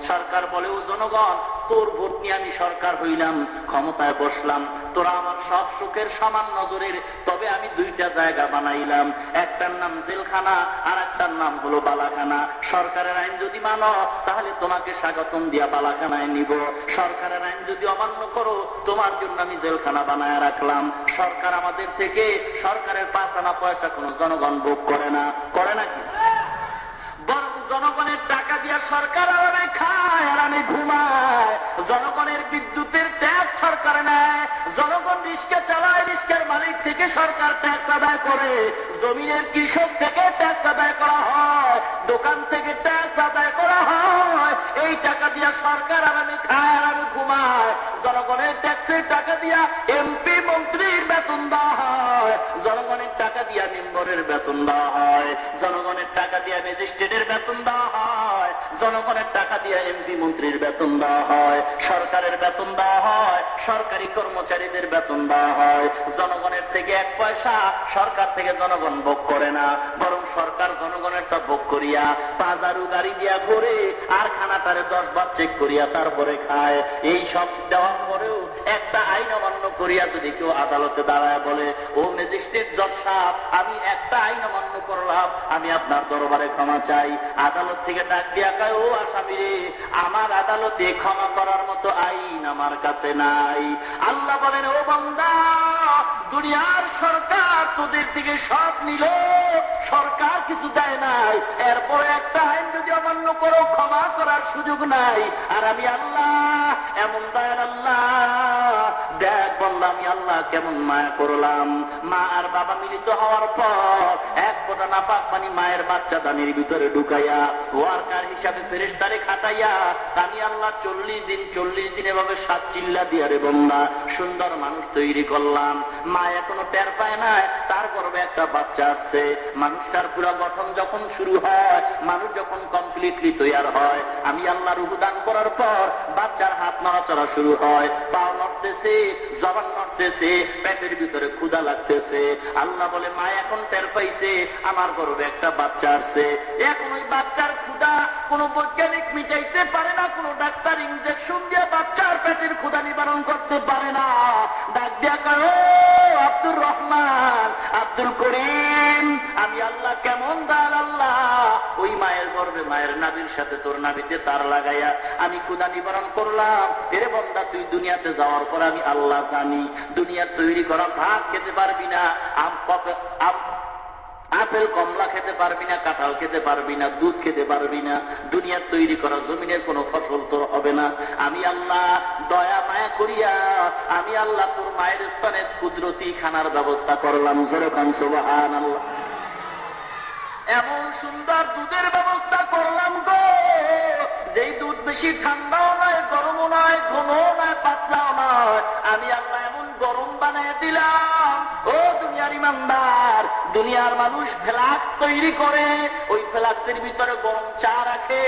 সরকার বলেও জনগণ, তোর ভোট নিয়ে আমি সরকার হইলাম, ক্ষমতায় বসলাম, তোরা আমার সব সুখের সমান নজরের, তবে আমি দুইটা জায়গা বানাইলাম, একটার নাম জেলখানা আর একটার নাম হলো বালাখানা। সরকারের আইন যদি মানো তাহলে তোমাকে স্বাগতম দিয়া বালাখানায় নিব, সরকারের আইন যদি অমান্য করো তোমার জন্য আমি জেলখানা বানায় রাখলাম। সরকার আমাদের থেকে, সরকারের 5 আনা পয়সা কোনো জনগণ ভোগ করে না, করে নাকি? বরং জনগণের টাকা দিয়া সরকার আরামে খায়, আরামে ঘুমায়। জনগণের বিদ্যুতের ট্যাক্স সরকার নেয়, জনগণ রিস্কা চালায়, রিস্কার মালিক থেকে সরকার ট্যাক্স আদায় করে, জমিনের কৃষক থেকে ট্যাক্স আদায় করা হয়, দোকান থেকে ট্যাক্স আদায় করা হয়। এই টাকা দিয়া সরকার আরামে খায়, আরামে ঘুমায়। জনগণের ট্যাক্সের টাকা দিয়া এমপি মন্ত্রীর বেতন দেওয়া হয়, জনগণের টাকা দিয়া মেম্বরের বেতন দেওয়া হয়, জনগণের টাকা দিয়া ম্যাজিস্ট্রেটের বেতন দেওয়া হয়, জনগণের টাকা দিয়া এমপি মন্ত্রীর বেতন দেওয়া হয়, সরকারের বেতন দেওয়া হয়, সরকারি কর্মচারীদের বেতন দেওয়া হয়। জনগণের থেকে 1 পয়সা সরকার থেকে জনগণ ভোগ করে না, বরং সরকার জনগণেরটা ভোগ করিয়া পাজারু গাড়ি দিয়া ঘুরে আর খানাটারে 10 বার চেক করিয়া তারপরে খায়। এই সব দেওয়ার পরেও একটা আইন অমান্য করিয়া যদি কেউ আদালতে দাঁড়ায় বলে, ও ম্যাজিস্ট্রেট জজ সাহেব, আমি একটা আইন অমান্য করলাম, আমি আপনার দরবারে ক্ষমা চাই, আদালত থেকে ডাক দিয়া কয়, ও আসামি রে, আমার আদালতে ক্ষমা করার মতো আইন আমার কাছে নাই। আল্লাহ বলেন, ও বান্দা, দুনিয়ার সরকার তোদের থেকে সব নিল, সরকার কিছু দেয় নাই, এরপরে একটা আইন যদি অমান্য করো ক্ষমা করার সুযোগ নাই। আর আমি আল্লাহ এমন দয়াল আল্লাহ, দেখ বন্ধা, আমি আল্লাহ কেমন মায়া করলাম। মা আর বাবা মিলিত হওয়ার পর এক ফোঁটা নাপাক পানি মায়ের বাচ্চা দানির ভিতরে ঢুকাইয়া ওয়ার্কার হিসাবে ফেরেশতারে খাটাইয়া আমি আল্লাহ 40 দিন এভাবে 7 চিল্লা দিয়া রে বন্ধা সুন্দর মানুষ তৈরি করলাম। মা এখনো টের পায় না তার গর্ভে একটা বাচ্চা আছে। মানুষটার পুরো গঠন যখন শুরু হয়, মানুষ যখন কমপ্লিটলি তৈয়ার হয়, আমি আল্লাহ রূহ দান করার পর বাচ্চার হাত নড়াচড়া শুরু হয়, পা নড়তেছে, জবান নড়তেছে, পেটের ভিতরে ক্ষুধা লাগতেছে। আল্লাহ বলে, মা এখন টের পাইছে আমার গর্ভে একটা বাচ্চা আছে। এখন ওই বাচ্চার ক্ষুধা কোন বৈজ্ঞানিক মিটাইতে পারে না, কোন ডাক্তার ইনজেকশন দিয়ে বাচ্চার পেটের ক্ষুধা নিবারণ করতে পারে না। ডাক দিয়া করো, আব্দুর রহমান, আব্দুল করিম, আমি আল্লাহ কেমন দান আল্লাহ, ওই মায়ের গর্ভে মায়ের নাভির সাথে তোর নাভিতে তার লাগাইয়া আমি ক্ষুধা নিবারণ করলাম। এরে বন্দা, তুই দুনিয়াতে যাওয়ার পর আমি আল্লাহ জানি, দুনিয়ার তৈরি করা ভাত খেতে পারবি না, আপেল কমলা খেতে পারবি না, কাঁঠাল খেতে পারবি না, দুধ খেতে পারবি না, দুনিয়ার তৈরি করা জমিনের কোনো ফসল তোর হবে না। আমি আল্লাহ দয়া মায়া করিয়া আমি আল্লাহ তোর মায়ের স্থানে কুদরতি খানার ব্যবস্থা করলাম। যেরকম সুবহানাল্লাহ, এমন সুন্দর দুধের ব্যবস্থা করলাম গো, যেই দুধ বেশি ঠান্ডাও নয়, গরমও নয়, ঘনও নয়, পাতলাও নয়। আমি আল্লাহ এমন গরম বানায় দিলাম। ও দুনিয়ার ইমানদার, দুনিয়ার মানুষ ফ্লাক্স তৈরি করে, ওই ফ্লাক্সের ভিতরে গরম চা রাখে।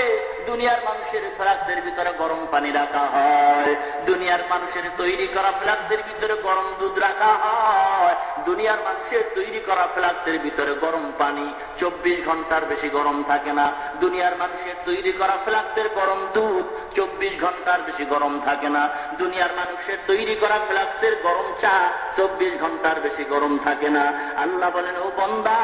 দুনিয়ার মানুষের ফ্লাক্সের ভিতরে গরম পানি রাখা হয়। দুনিয়ার মানুষের তৈরি করা ফ্লাক্সের ভিতরে গরম দুধ রাখা হয়। দুনিয়ার মানুষের তৈরি করা ফ্লাক্সের ভিতরে গরম পানি 24 ঘন্টার বেশি গরম থাকে না। দুনিয়ার মানুষের তৈরি করা ফ্লাক্সের গরম দুধ 24 ঘন্টার বেশি গরম থাকে না। দুনিয়ার মানুষের তৈরি করা ফ্লাক্সের গরম চা 24 ঘন্টার বেশি গরম থাকে না। আল্লাহ বলেন, ও বান্দা,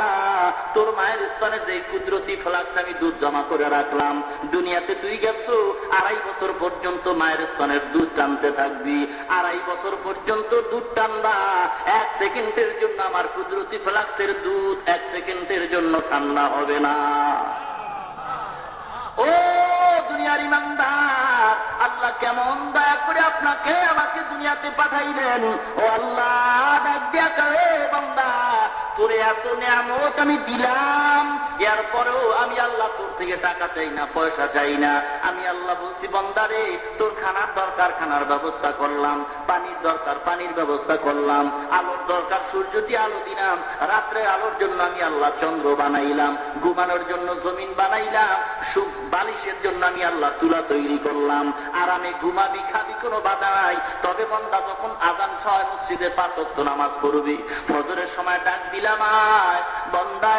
তোর মায়ের স্তনে যে কুদরতি ফ্লাক্স আমি দুধ জমা করে রাখলাম, দুনিয়াতে তুই গেছো 2.5 বছর পর্যন্ত মায়ের স্তনের দুধ টানতে থাকবি। 2.5 বছর পর্যন্ত দুধ টানবা, 1 সেকেন্ডের জন্য আমার কুদরতি ফ্লাক্সের দুধ 1 সেকেন্ডের জন্য ঠান্ডা হবে না। ও দুনিয়ার ইমানদার, আল্লাহ কেমন দয়া করে আপনাকে আমাকে দুনিয়াতে পাঠাইলেন। ও আল্লাহ ডাক দিয়া কয়ে, বান্দা, তোরে এত নিয়ামত আমি দিলাম, এরপরেও আমি আল্লাহ তোর থেকে টাকা চাই না, পয়সা চাই না। আমি আল্লাহ বলছি, বান্দারে, তোর খানার দরকার খানার ব্যবস্থা করলাম, পানির দরকার পানির ব্যবস্থা করলাম, আলোর দরকার সূর্য দিয়ে আলো দিলাম, রাত্রে আলোর জন্য আমি আল্লাহ চন্দ্র বানাইলাম, ঘুমানোর জন্য জমিন বানাইলাম, সুখ বালিশের জন্য আমি আল্লাহ তুলা তৈরি করলাম। আরামে ঘুমাবি, খাবি, কোনো বাধা নাই। তবে বান্দা যখন আযান হয় মসজিদে 5 ওয়াক্ত নামাজ পড়বি, ফজরের সময় ডাক দিলাম, আয় বান্দা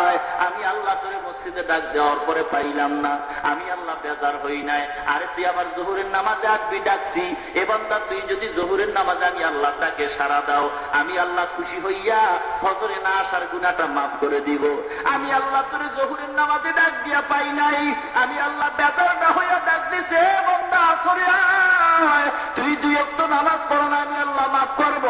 আয়। আমি আল্লাহ তোরে মসজিদে ডাক দেওয়ার পরে পাইলাম না, আমি আল্লাহ বেজার হই নাই। আরে তুই আবার জোহরের নামাজে আসবি, ডাকছি, এ বান্দা তুই যদি জোহরের নামাজে আমি আল্লাহ তাকে সাড়া দাও, আমি আল্লাহ খুশি হইয়া ফজরে না আসার গুনাহটা মাফ করে দিব। আমি আল্লাহ তোরে জোহরের নামাজে ডাক দিয়া পাই নাই, আমি আল্লাহ বেজার না হইয়া ডাক দিছে, বান্দা আসরে আয়। তুই 2 ওয়াক্ত নামাজ পড়ো না, আমি আল্লাহ মাফ করব।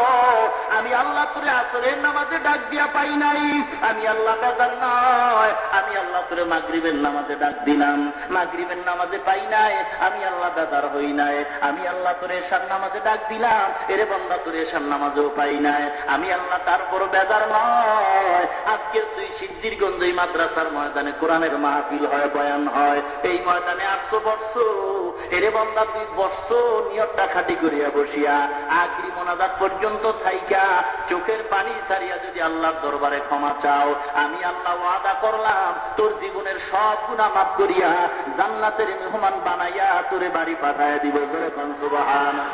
আমি আল্লাহ তোরে আসরের নামাজে ডাক দিয়া পাই নাই, আমি আল্লাহ বেজার নয়। আমি আল্লাহ তোরে মাগরিবের নামাজে ডাক দিলাম, মাগরিবের নামাজে পাই নাই, আমি আল্লাহ বেজার হই নাই। আমি আল্লাহ তোরে এশার নামাজে ডাক দিলাম, এরে বান্দা তোরে এশার নামাজেও পাই নাই, আমি আল্লাহ তারপর বেজার নয়। আজকের তুই সিদ্ধিরগঞ্জ এই মাদ্রাসার ময়দানে কোরআনের মাহফিল হয়, বয়ান হয়, এই ময়দানে 800 বর্ষ, এরে বান্দা তুই বর্ষ নিয়তটা খাটি করিয়া বসিয়া আখিরি মোনাজাত পর্যন্ত থাইকা চোখের পানি সারিয়া যদি আল্লাহর দরবারে ক্ষমা চাও, আমি আল্লাহ ওয়াদা করলাম তোর জীবনের সব গুনাহ মাফ করিয়া জান্নাতের মেহমান বানাইয়া তোরে বাড়ি পাঠাইয়া দিব। জোরে কোন সুবহানাল্লাহ।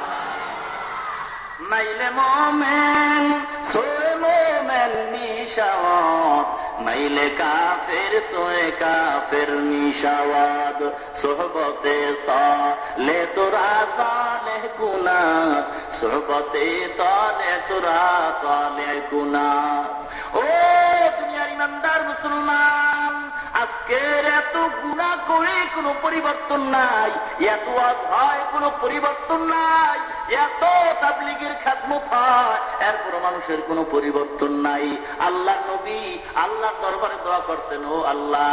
মাইলে মোমেন সোয়ে মোমেন নিশাওয়াত, মাইলে কাফের সোয়ে কাফের নিশাওয়াত, সোহবতে সালে তোরা সালে গুনাহ, সোহবতে তালে তোরা তালে গুনাহ। ও দুনিয়ার ইমানদার মুসলমান, আজকের এত গুনাহ করে কোনো পরিবর্তন নাই, এত ওয়াজ হয় কোনো পরিবর্তন নাই, এত তাবলীগের খিদমত হয় এরপর মানুষের কোনো পরিবর্তন নাই। আল্লাহ নবী আল্লাহর দরবারে দোয়া করছেন, ও আল্লাহ,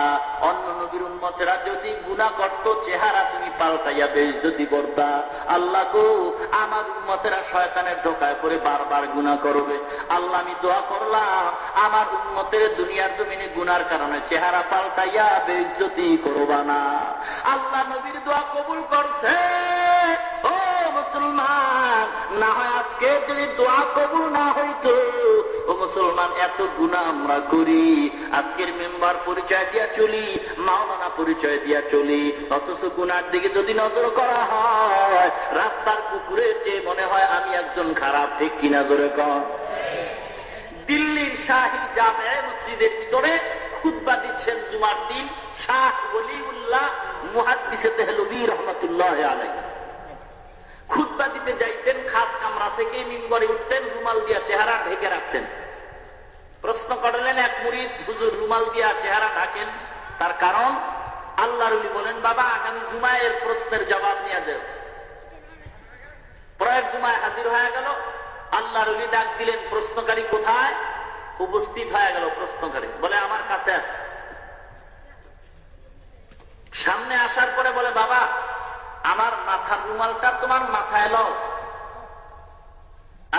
অন্য নবীর উম্মতেরা যদি গুনাহ করত চেহারা তুমি পাল্টাইয়া বেইজ্জতি করতা। আল্লাহ গো, আমার উম্মতেরা শয়তানের ধোঁকায় পড়ে বারবার গুনাহ করবে। আল্লাহ আমি দোয়া করলাম আমার উম্মতের দুনিয়ার জমিনে গুনার কারণে চেহারা পাল্টাইয়া বেইজ্জতি করবা না। আল্লাহ নবীর দোয়া কবুল করছে। ও মুসলমান, না হয় আজকে যদি দোয়া কবুল না হইতো, ও মুসলমান, এত গুনাহ আমরা করি, আজকের মেম্বার পরিচয় দিয়া চলি, মাওলানা পরিচয় দিয়া চলি, অথচ গুনার দিকে যদি নজর করা হয় রাস্তার কুকুরের চেয়ে মনে হয় আমি একজন খারাপ। ঠিক কিনা জোরে কর। দিল্লির শাহী জামে মসজিদের ভিতরে খুতবা দিচ্ছেন জুমার দিন শাহ ওলিউল্লাহ মুহাদ্দিসে দেহলভী রহমাতুল্লাহ আলাইহি। খুতবা দিতে যাইতেন, খাস কামরা থেকে মিম্বরে উঠতেন, রুমাল দিয়া চেহারা ঢেকে রাখতেন। প্রশ্ন করলেন এক মুরিদ, হুজুর রুমাল দিয়া চেহারা ঢাকেন, তার কারণ? আল্লাহর ওলি বলেন, বাবা আগামী জুমায় এর প্রশ্নের জবাব নিয়ে যাও। পরের জুমায় হাজির হয়ে গেল, আল্লাহর ওলি ডাক দিলেন, প্রশ্নকারী কোথায়? উপস্থিত হয়ে গেল প্রশ্নকারী, বলে আমার কাছে আস। সামনে আসার পরে বলে, বাবা আমার মাথার রুমালটা তোমার মাথায় লও।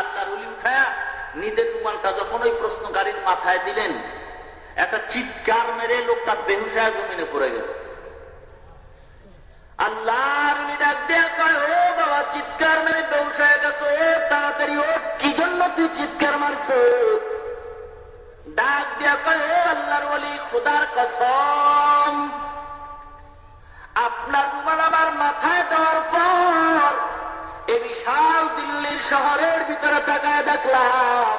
আল্লাহর ওলি উঠায়া নিজের রুমালটা যখন ওই প্রশ্নকারীর মাথায় দিলেন, একটা চিৎকার মেরে লোকটা বেহুশ হয়ে জমিনে পড়ে গেল। আল্লাহর ডাক দেয়া কয়, ও বাবা চিৎকার মেরে বেহুশ হয়ে গেছো, তাড়াতাড়ি ও, কি জন্য তুই চিৎকার মারছো? ডাক দেয়া কয়, ও আল্লাহর ওলি, খোদার কসম, আপনার রুমাল আমার মাথায় দেওয়ার পর এই বিশাল দিল্লির শহরের ভিতরে তাকায় দেখলাম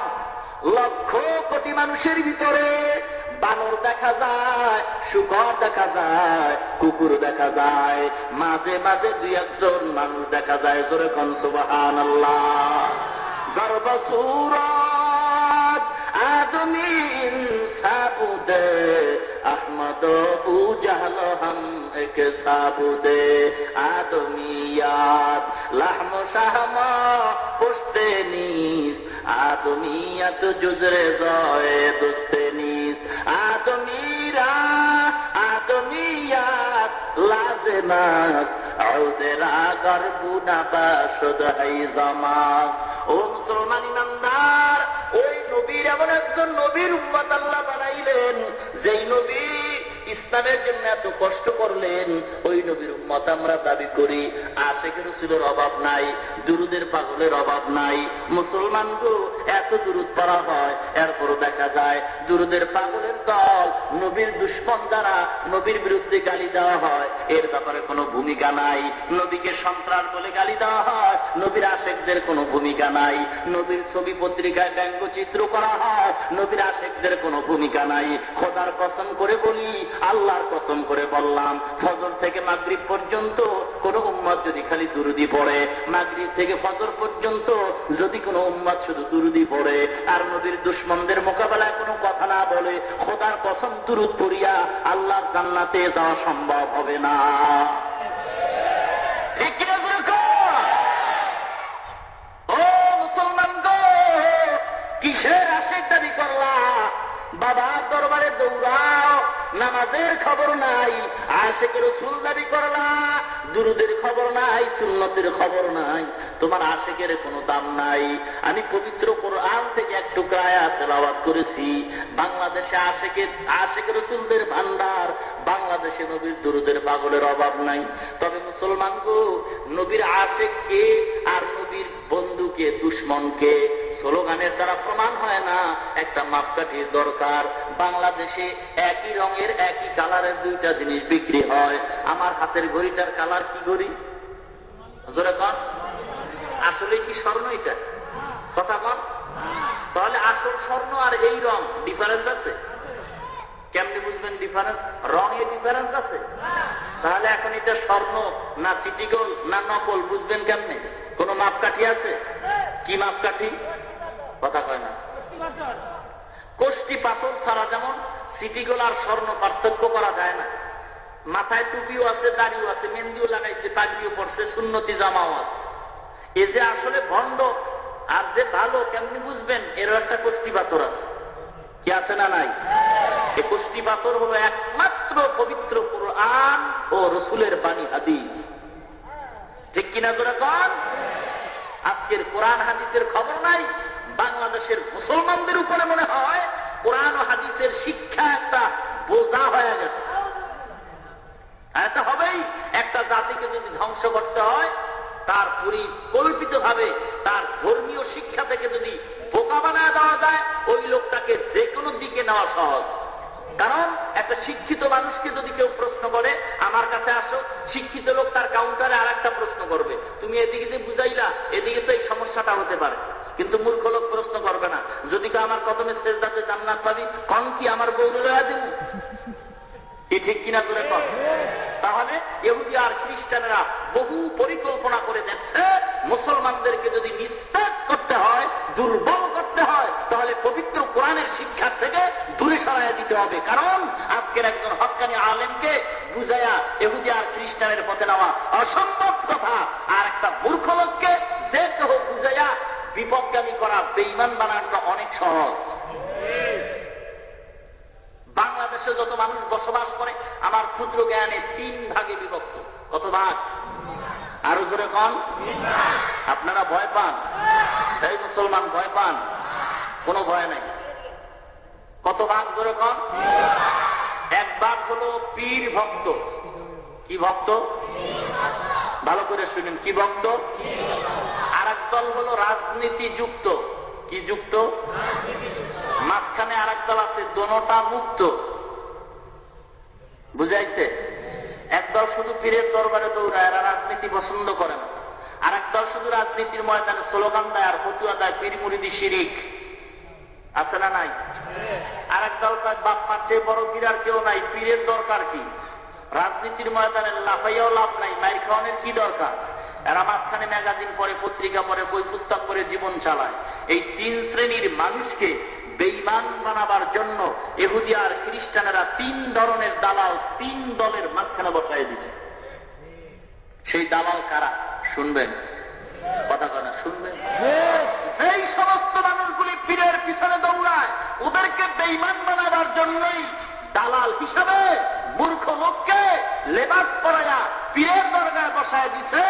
লক্ষ কোটি মানুষের ভিতরে বানর দেখা যায়, শুকর দেখা যায়, কুকুর দেখা যায়, মাঝে মাঝে দুই একজন মানুষ দেখা যায়। জোরে কোন সুবহানাল্লাহ। গর্বসুরত আদমি ইনসাবুদে আহমদ ও জাহল হাম এক সাবুদে আদমিয়াত লাহম শাহম পুশতে নিস আদমিয়াত জুজরে জয় দুস্তে নিস আদমিরা আদমিয়াত লাজনাস আউদেরা গরবুনা বাসদ হাই জামাস। ও মুসলমান ইমানদার, ওই নবীর এমন একজন নবীর উম্মত আল্লাহ বানাইলেন, যেই নবী ইসলামের জন্য এত কষ্ট করলেন। ওই নবীর উম্মত আমরা দাবি করি। আশিক রাসূলের অভাব নাই, দুরুদের পাগলের অভাব নাই। মুসলমান গো, এত দুরুদ পড়া হয়, এরপরও দেখা যায় দুরুদের পাগলের দল, নবীর দুশমন দ্বারা নবীর বিরুদ্ধে গালি দেওয়া হয়, এর ব্যাপারে কোনো ভূমিকা নাই। নবীকে সন্ত্রাস বলে গালি দেওয়া হয়, নবীর আশিকদের কোনো ভূমিকা নাই। নবীর ছবি পত্রিকায় ব্যঙ্গচিত্র করা হয়, নবীর আশিকদের কোনো ভূমিকা নাই। খোদার কসম করে বলি, আল্লাহর কসম করে বললাম, ফজর থেকে মাগরিব পর্যন্ত কোন উম্মত যদি খালি দুরুদি পড়ে, মাগরিব থেকে ফজর পর্যন্ত যদি কোন উম্মত শুধু দুরুদি পড়ে আর নবীর দুশমনদের মোকাবেলায় কোনো কথা না বলে, খোদার কসম দুরুদ পড়িয়া আল্লাহর জান্নাতে যাওয়া সম্ভব হবে না। ঠিক কিনা করে কর? ও মুসলমান গো, কিসের আশিক দাবি করলা? বাবার দরবারে দৌড়াও, নামাজের খবর নাই। আশিক রাসূল দাবি করলা, দুরুদের খবর নাই, সুন্নতের খবর নাই। তোমার আশিকের কোনো দাম নাই। আমি পবিত্র কোরআন থেকে একটু আয়াত তেলাওয়াত করেছি। বাংলাদেশে আশিক রাসূলদের ভান্ডার, বাংলাদেশে নবীর দুরুদের পাগলের অভাব নাই। তবে মুসলমান গো, নবীর আশিককে আর নবীর বন্ধুকে, দুশমনকে স্লোগানের দ্বারা প্রমাণ হয় না, একটা মাপকাঠির দরকার। বাংলাদেশে একই রঙের একই কালারের দুইটা জিনিস বিক্রি হয়। আমার হাতের ঘড়িটার কালার কি ঘড়ি? জোরে কর। আসলে কি স্বর্ণ এটা? কথা কর। তাহলে আসল স্বর্ণ আর এই রং ডিফারেন্স আছে? কেমনি বুঝবেন ডিফারেন্স? রঙে ডিফারেন্স আছে? তাহলে এখন এটা স্বর্ণ না সিটিগোল না নকল বুঝবেন কেমনে? কোন মাপকাঠি আছে? কি মাপকাঠি? কথা কয় না। কোষ্টি পাথর ছাড়া যেমন সিটিগোল আর স্বর্ণ পার্থক্য করা যায় না। মাথায় টুপিও আছে, দাড়িও আছে, মেহেন্দিও লাগাইছে, পাগড়িও পড়ছে, সুন্নতি জামাও আছে। এ যে আসলে ভণ্ড আর যে ভালো কেমনি বুঝবেন? এরও একটা কোষ্টি পাথর আছে। কি আছে না নাই? এই কোষ্টি পাথর হলো একমাত্র পবিত্র কোরআন ও রসুলের বাণী হাদিস। ঠিক কিনা করে কন? আজকের কোরআন হাদিসের খবর নাই। বাংলাদেশের মুসলমানদের উপরে মনে হয় কোরআন ও হাদিসের শিক্ষা একটা বোঝা হয়ে গেছে। এটা হবেই। একটা জাতিকে যদি ধ্বংস করতে হয়, তার পরিকল্পিত ভাবে তার ধর্মীয় শিক্ষা থেকে যদি বোকা বানায় দেওয়া যায়, ওই লোকটাকে যে কোনো দিকে নেওয়া সহজ। কারণ একটা শিক্ষিত মানুষকে যদি কেউ প্রশ্ন করে, আমার কাছে আসো, শিক্ষিত লোক তার কাউন্টারে আর একটা প্রশ্ন করবে, তুমি এদিকে যে বুঝাইলা, এদিকে তো এই সমস্যাটা হতে পারে। কিন্তু মূর্খ লোক প্রশ্ন করবে না, যদি তো আমার কদমে সেজদাতে জান্নাত পাবি, কন কি আমার বউরে লয়া দিব? ঠিক কিনা করে কর। তাহলে ইহুদি আর খ্রিস্টানেরা বহু পরিকল্পনা করে দেখছে, মুসলমানদেরকে যদি নিস্তেজ করতে হয়, দুর্বল করতে হয়, তাহলে পবিত্র কোরআনের শিক্ষা থেকে দূরে সরাইয়া দিতে হবে। কারণ আজকের একজন হক্কানি আলেমকে বুঝাইয়া ইহুদি আর খ্রিস্টানের পথে নেওয়া অসম্ভব কথা, আর একটা মূর্খ লোককে যে কেহ বুঝাইয়া বিপদগামী করা, বেঈমান বানানোটা অনেক সহজ। বাংলাদেশে যত মানুষ বসবাস করে, আমার ক্ষুদ্র জ্ঞানে 3 ভাগে বিভক্ত। কত ভাগ? আরো জোরে কন। আপনারা ভয় পান? তাই মুসলমান ভয় পান? কোনো ভয় নাই। কত ভাগ জোরে কন? 1 ভাগ হলো পীর ভক্ত, কি ভক্ত? ভালো করে শুনেন, কি ভক্ত? আর এক দল হলো রাজনীতি যুক্ত। কি যুক্ত? মাঝখানে আর এক দল আছে দোনোটা মুক্ত। বুঝাইছে? একদল শুধু পীরের দরবারে দৌড়ায়, এরা রাজনীতি পছন্দ করে না। আর একদল শুধু রাজনীতির ময়দানে স্লোগান দেয় আর ফতুয়া দেয়, পীর মুরিদি শিরিক। আছে না নাই? আর একদল তার বাপ মার চেয়ে বড় পীর আর কেউ নাই, পীরের দরকার কি? রাজনীতির ময়দানে লাফাইয়াও লাভ নাই, মাইর খাওয়ানোর কি দরকার? এরা মাঝখানে ম্যাগাজিন পড়ে, পত্রিকা পড়ে, বই পুস্তক করে জীবন চালায়। এই তিন শ্রেণীর মানুষকে বেঈমান বানাবার জন্য ইহুদি আর খ্রিস্টানেরা তিন ধরনের দালাল তিন দলের মাঝখানে বসায় দিছে। সেই দালাল কারা? শুনবেন কথা কথা, শুনবেন। সেই সমস্ত মানুষগুলি পীরের পিছনে দৌড়ায়, ওদেরকে বেঈমান বানাবার জন্যই দালাল হিসাবে মূর্খ লোককে লেবাস পরাইয়া পীরের দরগায় বসায় দিছে।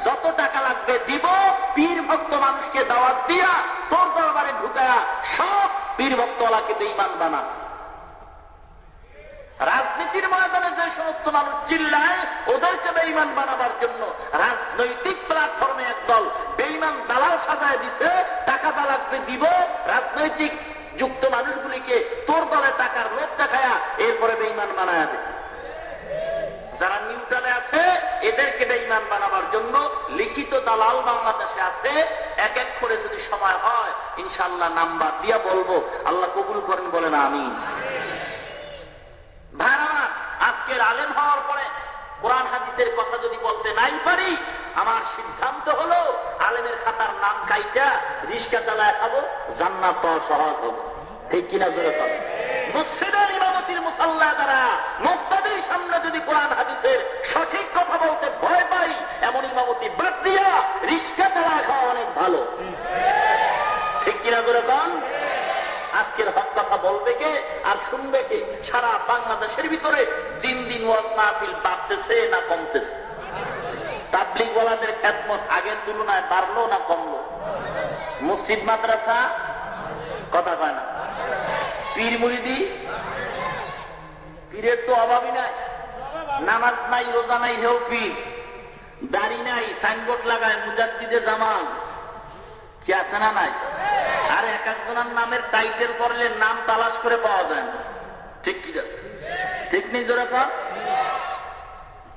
যত টাকা লাগবে দিব, পীর ভক্ত মানুষকে দাওয়াত দিয়া তোর দরবারে ঢুকায়া সব পীর ভক্তওয়ালাকে বেঈমান বানা। রাজনীতির ময়দানে যে সমস্ত মানুষ চিল্লায়, ওদেরকে বেঈমান বানাবার জন্য রাজনৈতিক প্ল্যাটফর্মে একদল বেঈমান দালাল সাজায় দিছে। টাকা যা লাগবে দিব, রাজনৈতিক যুক্ত মানুষগুলিকে তোর দলে টাকার লোভ দেখায়া এরপরে বেঈমান বানায় দেয়। যারা নিউট্রালে আছে এদেরকে বেঈমান বানাবার জন্য লিখিত দালাল বাংলাদেশে আছে। এক এক করে যদি সময় হয় ইনশাআল্লাহ নাম্বার দিয়া বলবো, আল্লাহ কবুল করেন, বলেন আমিন। ভাইরা, আজকের আলেম হওয়ার পরে কোরআন হাদিসের কথা যদি বলতে নাই পারি, আমার সিদ্ধান্ত হলো আলেমের খাতার নাম কাইটা রিস্কা চালায় খাবো, জান্নাত পাওয়া সহজ হবে। ঠিক কিনা জোরে কথা? মসজিদের ইমামতির মুসাল্লা দ্বারা মুক্তাদির সামনে যদি কোরআন হাদিসের সঠিক কথা বলতে ভয় পাই, এমন ইমামতি বাদ দিয়া রিস্কা চালায় খাওয়া অনেক ভালো। ঠিক কিনা জোরে কন? আজকের হক কথা বলবে কে আর শুনবে কে? সারা বাংলাদেশের ভিতরে দিন দিন ওয়াজ মাহফিল বাড়তেছে না কমতেছে? তাবলীগ ওয়ালাদের খেদমত আগের তুলনায় বাড়লো না কমলো? মসজিদ মাদ্রাসা কথা কয় না? পীর মুরিদি, পীরের তো অভাবই নাই। নামাজ নাই, রোজা নাই, হেও পীর। দাড়ি নাই, সাইনবোর্ড লাগায় মুজাদ্দিদে জামান। কি আছে না নাই? আর এক একজনের নামের টাইটেল করলে নাম তালাশ করে পাওয়া যায় না। ঠিক কি? ঠিক নেই জোরে কর?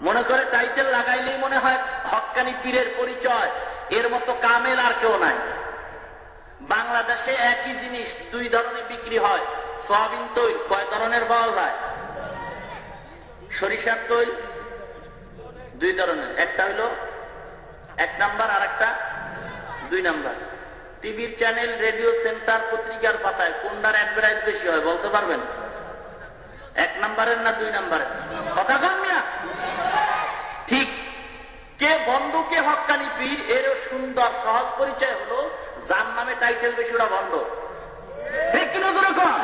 মনে করে টাইটেল লাগাইলেই মনে হয় হক্কানি পীরের পরিচয়। এর মতো কামেল আর কেউ নাই। বাংলাদেশে একই জিনিস দুই ধরনের বিক্রি হয়। সয়াবিন তৈল কয় ধরনের পাওয়া যায়? সরিষার তৈল দুই ধরনের, একটা হইল 1 নাম্বার আর একটা 2 নাম্বার। টিভির চ্যানেল, রেডিও সেন্টার, পত্রিকার পাতায় কোনটার অ্যাডভার্টাইজ বেশি হয় বলতে পারবেন? 1 নাম্বারের না 2 নাম্বারের? কথা কন মিয়া। ঠিক। কে বন্ধু কে হক্কানি পীর এরও সুন্দর সহজ পরিচয় হলো যার নামে টাইটেল বেশি ওরা বন্ধ। ঠিক কিনা করে কন?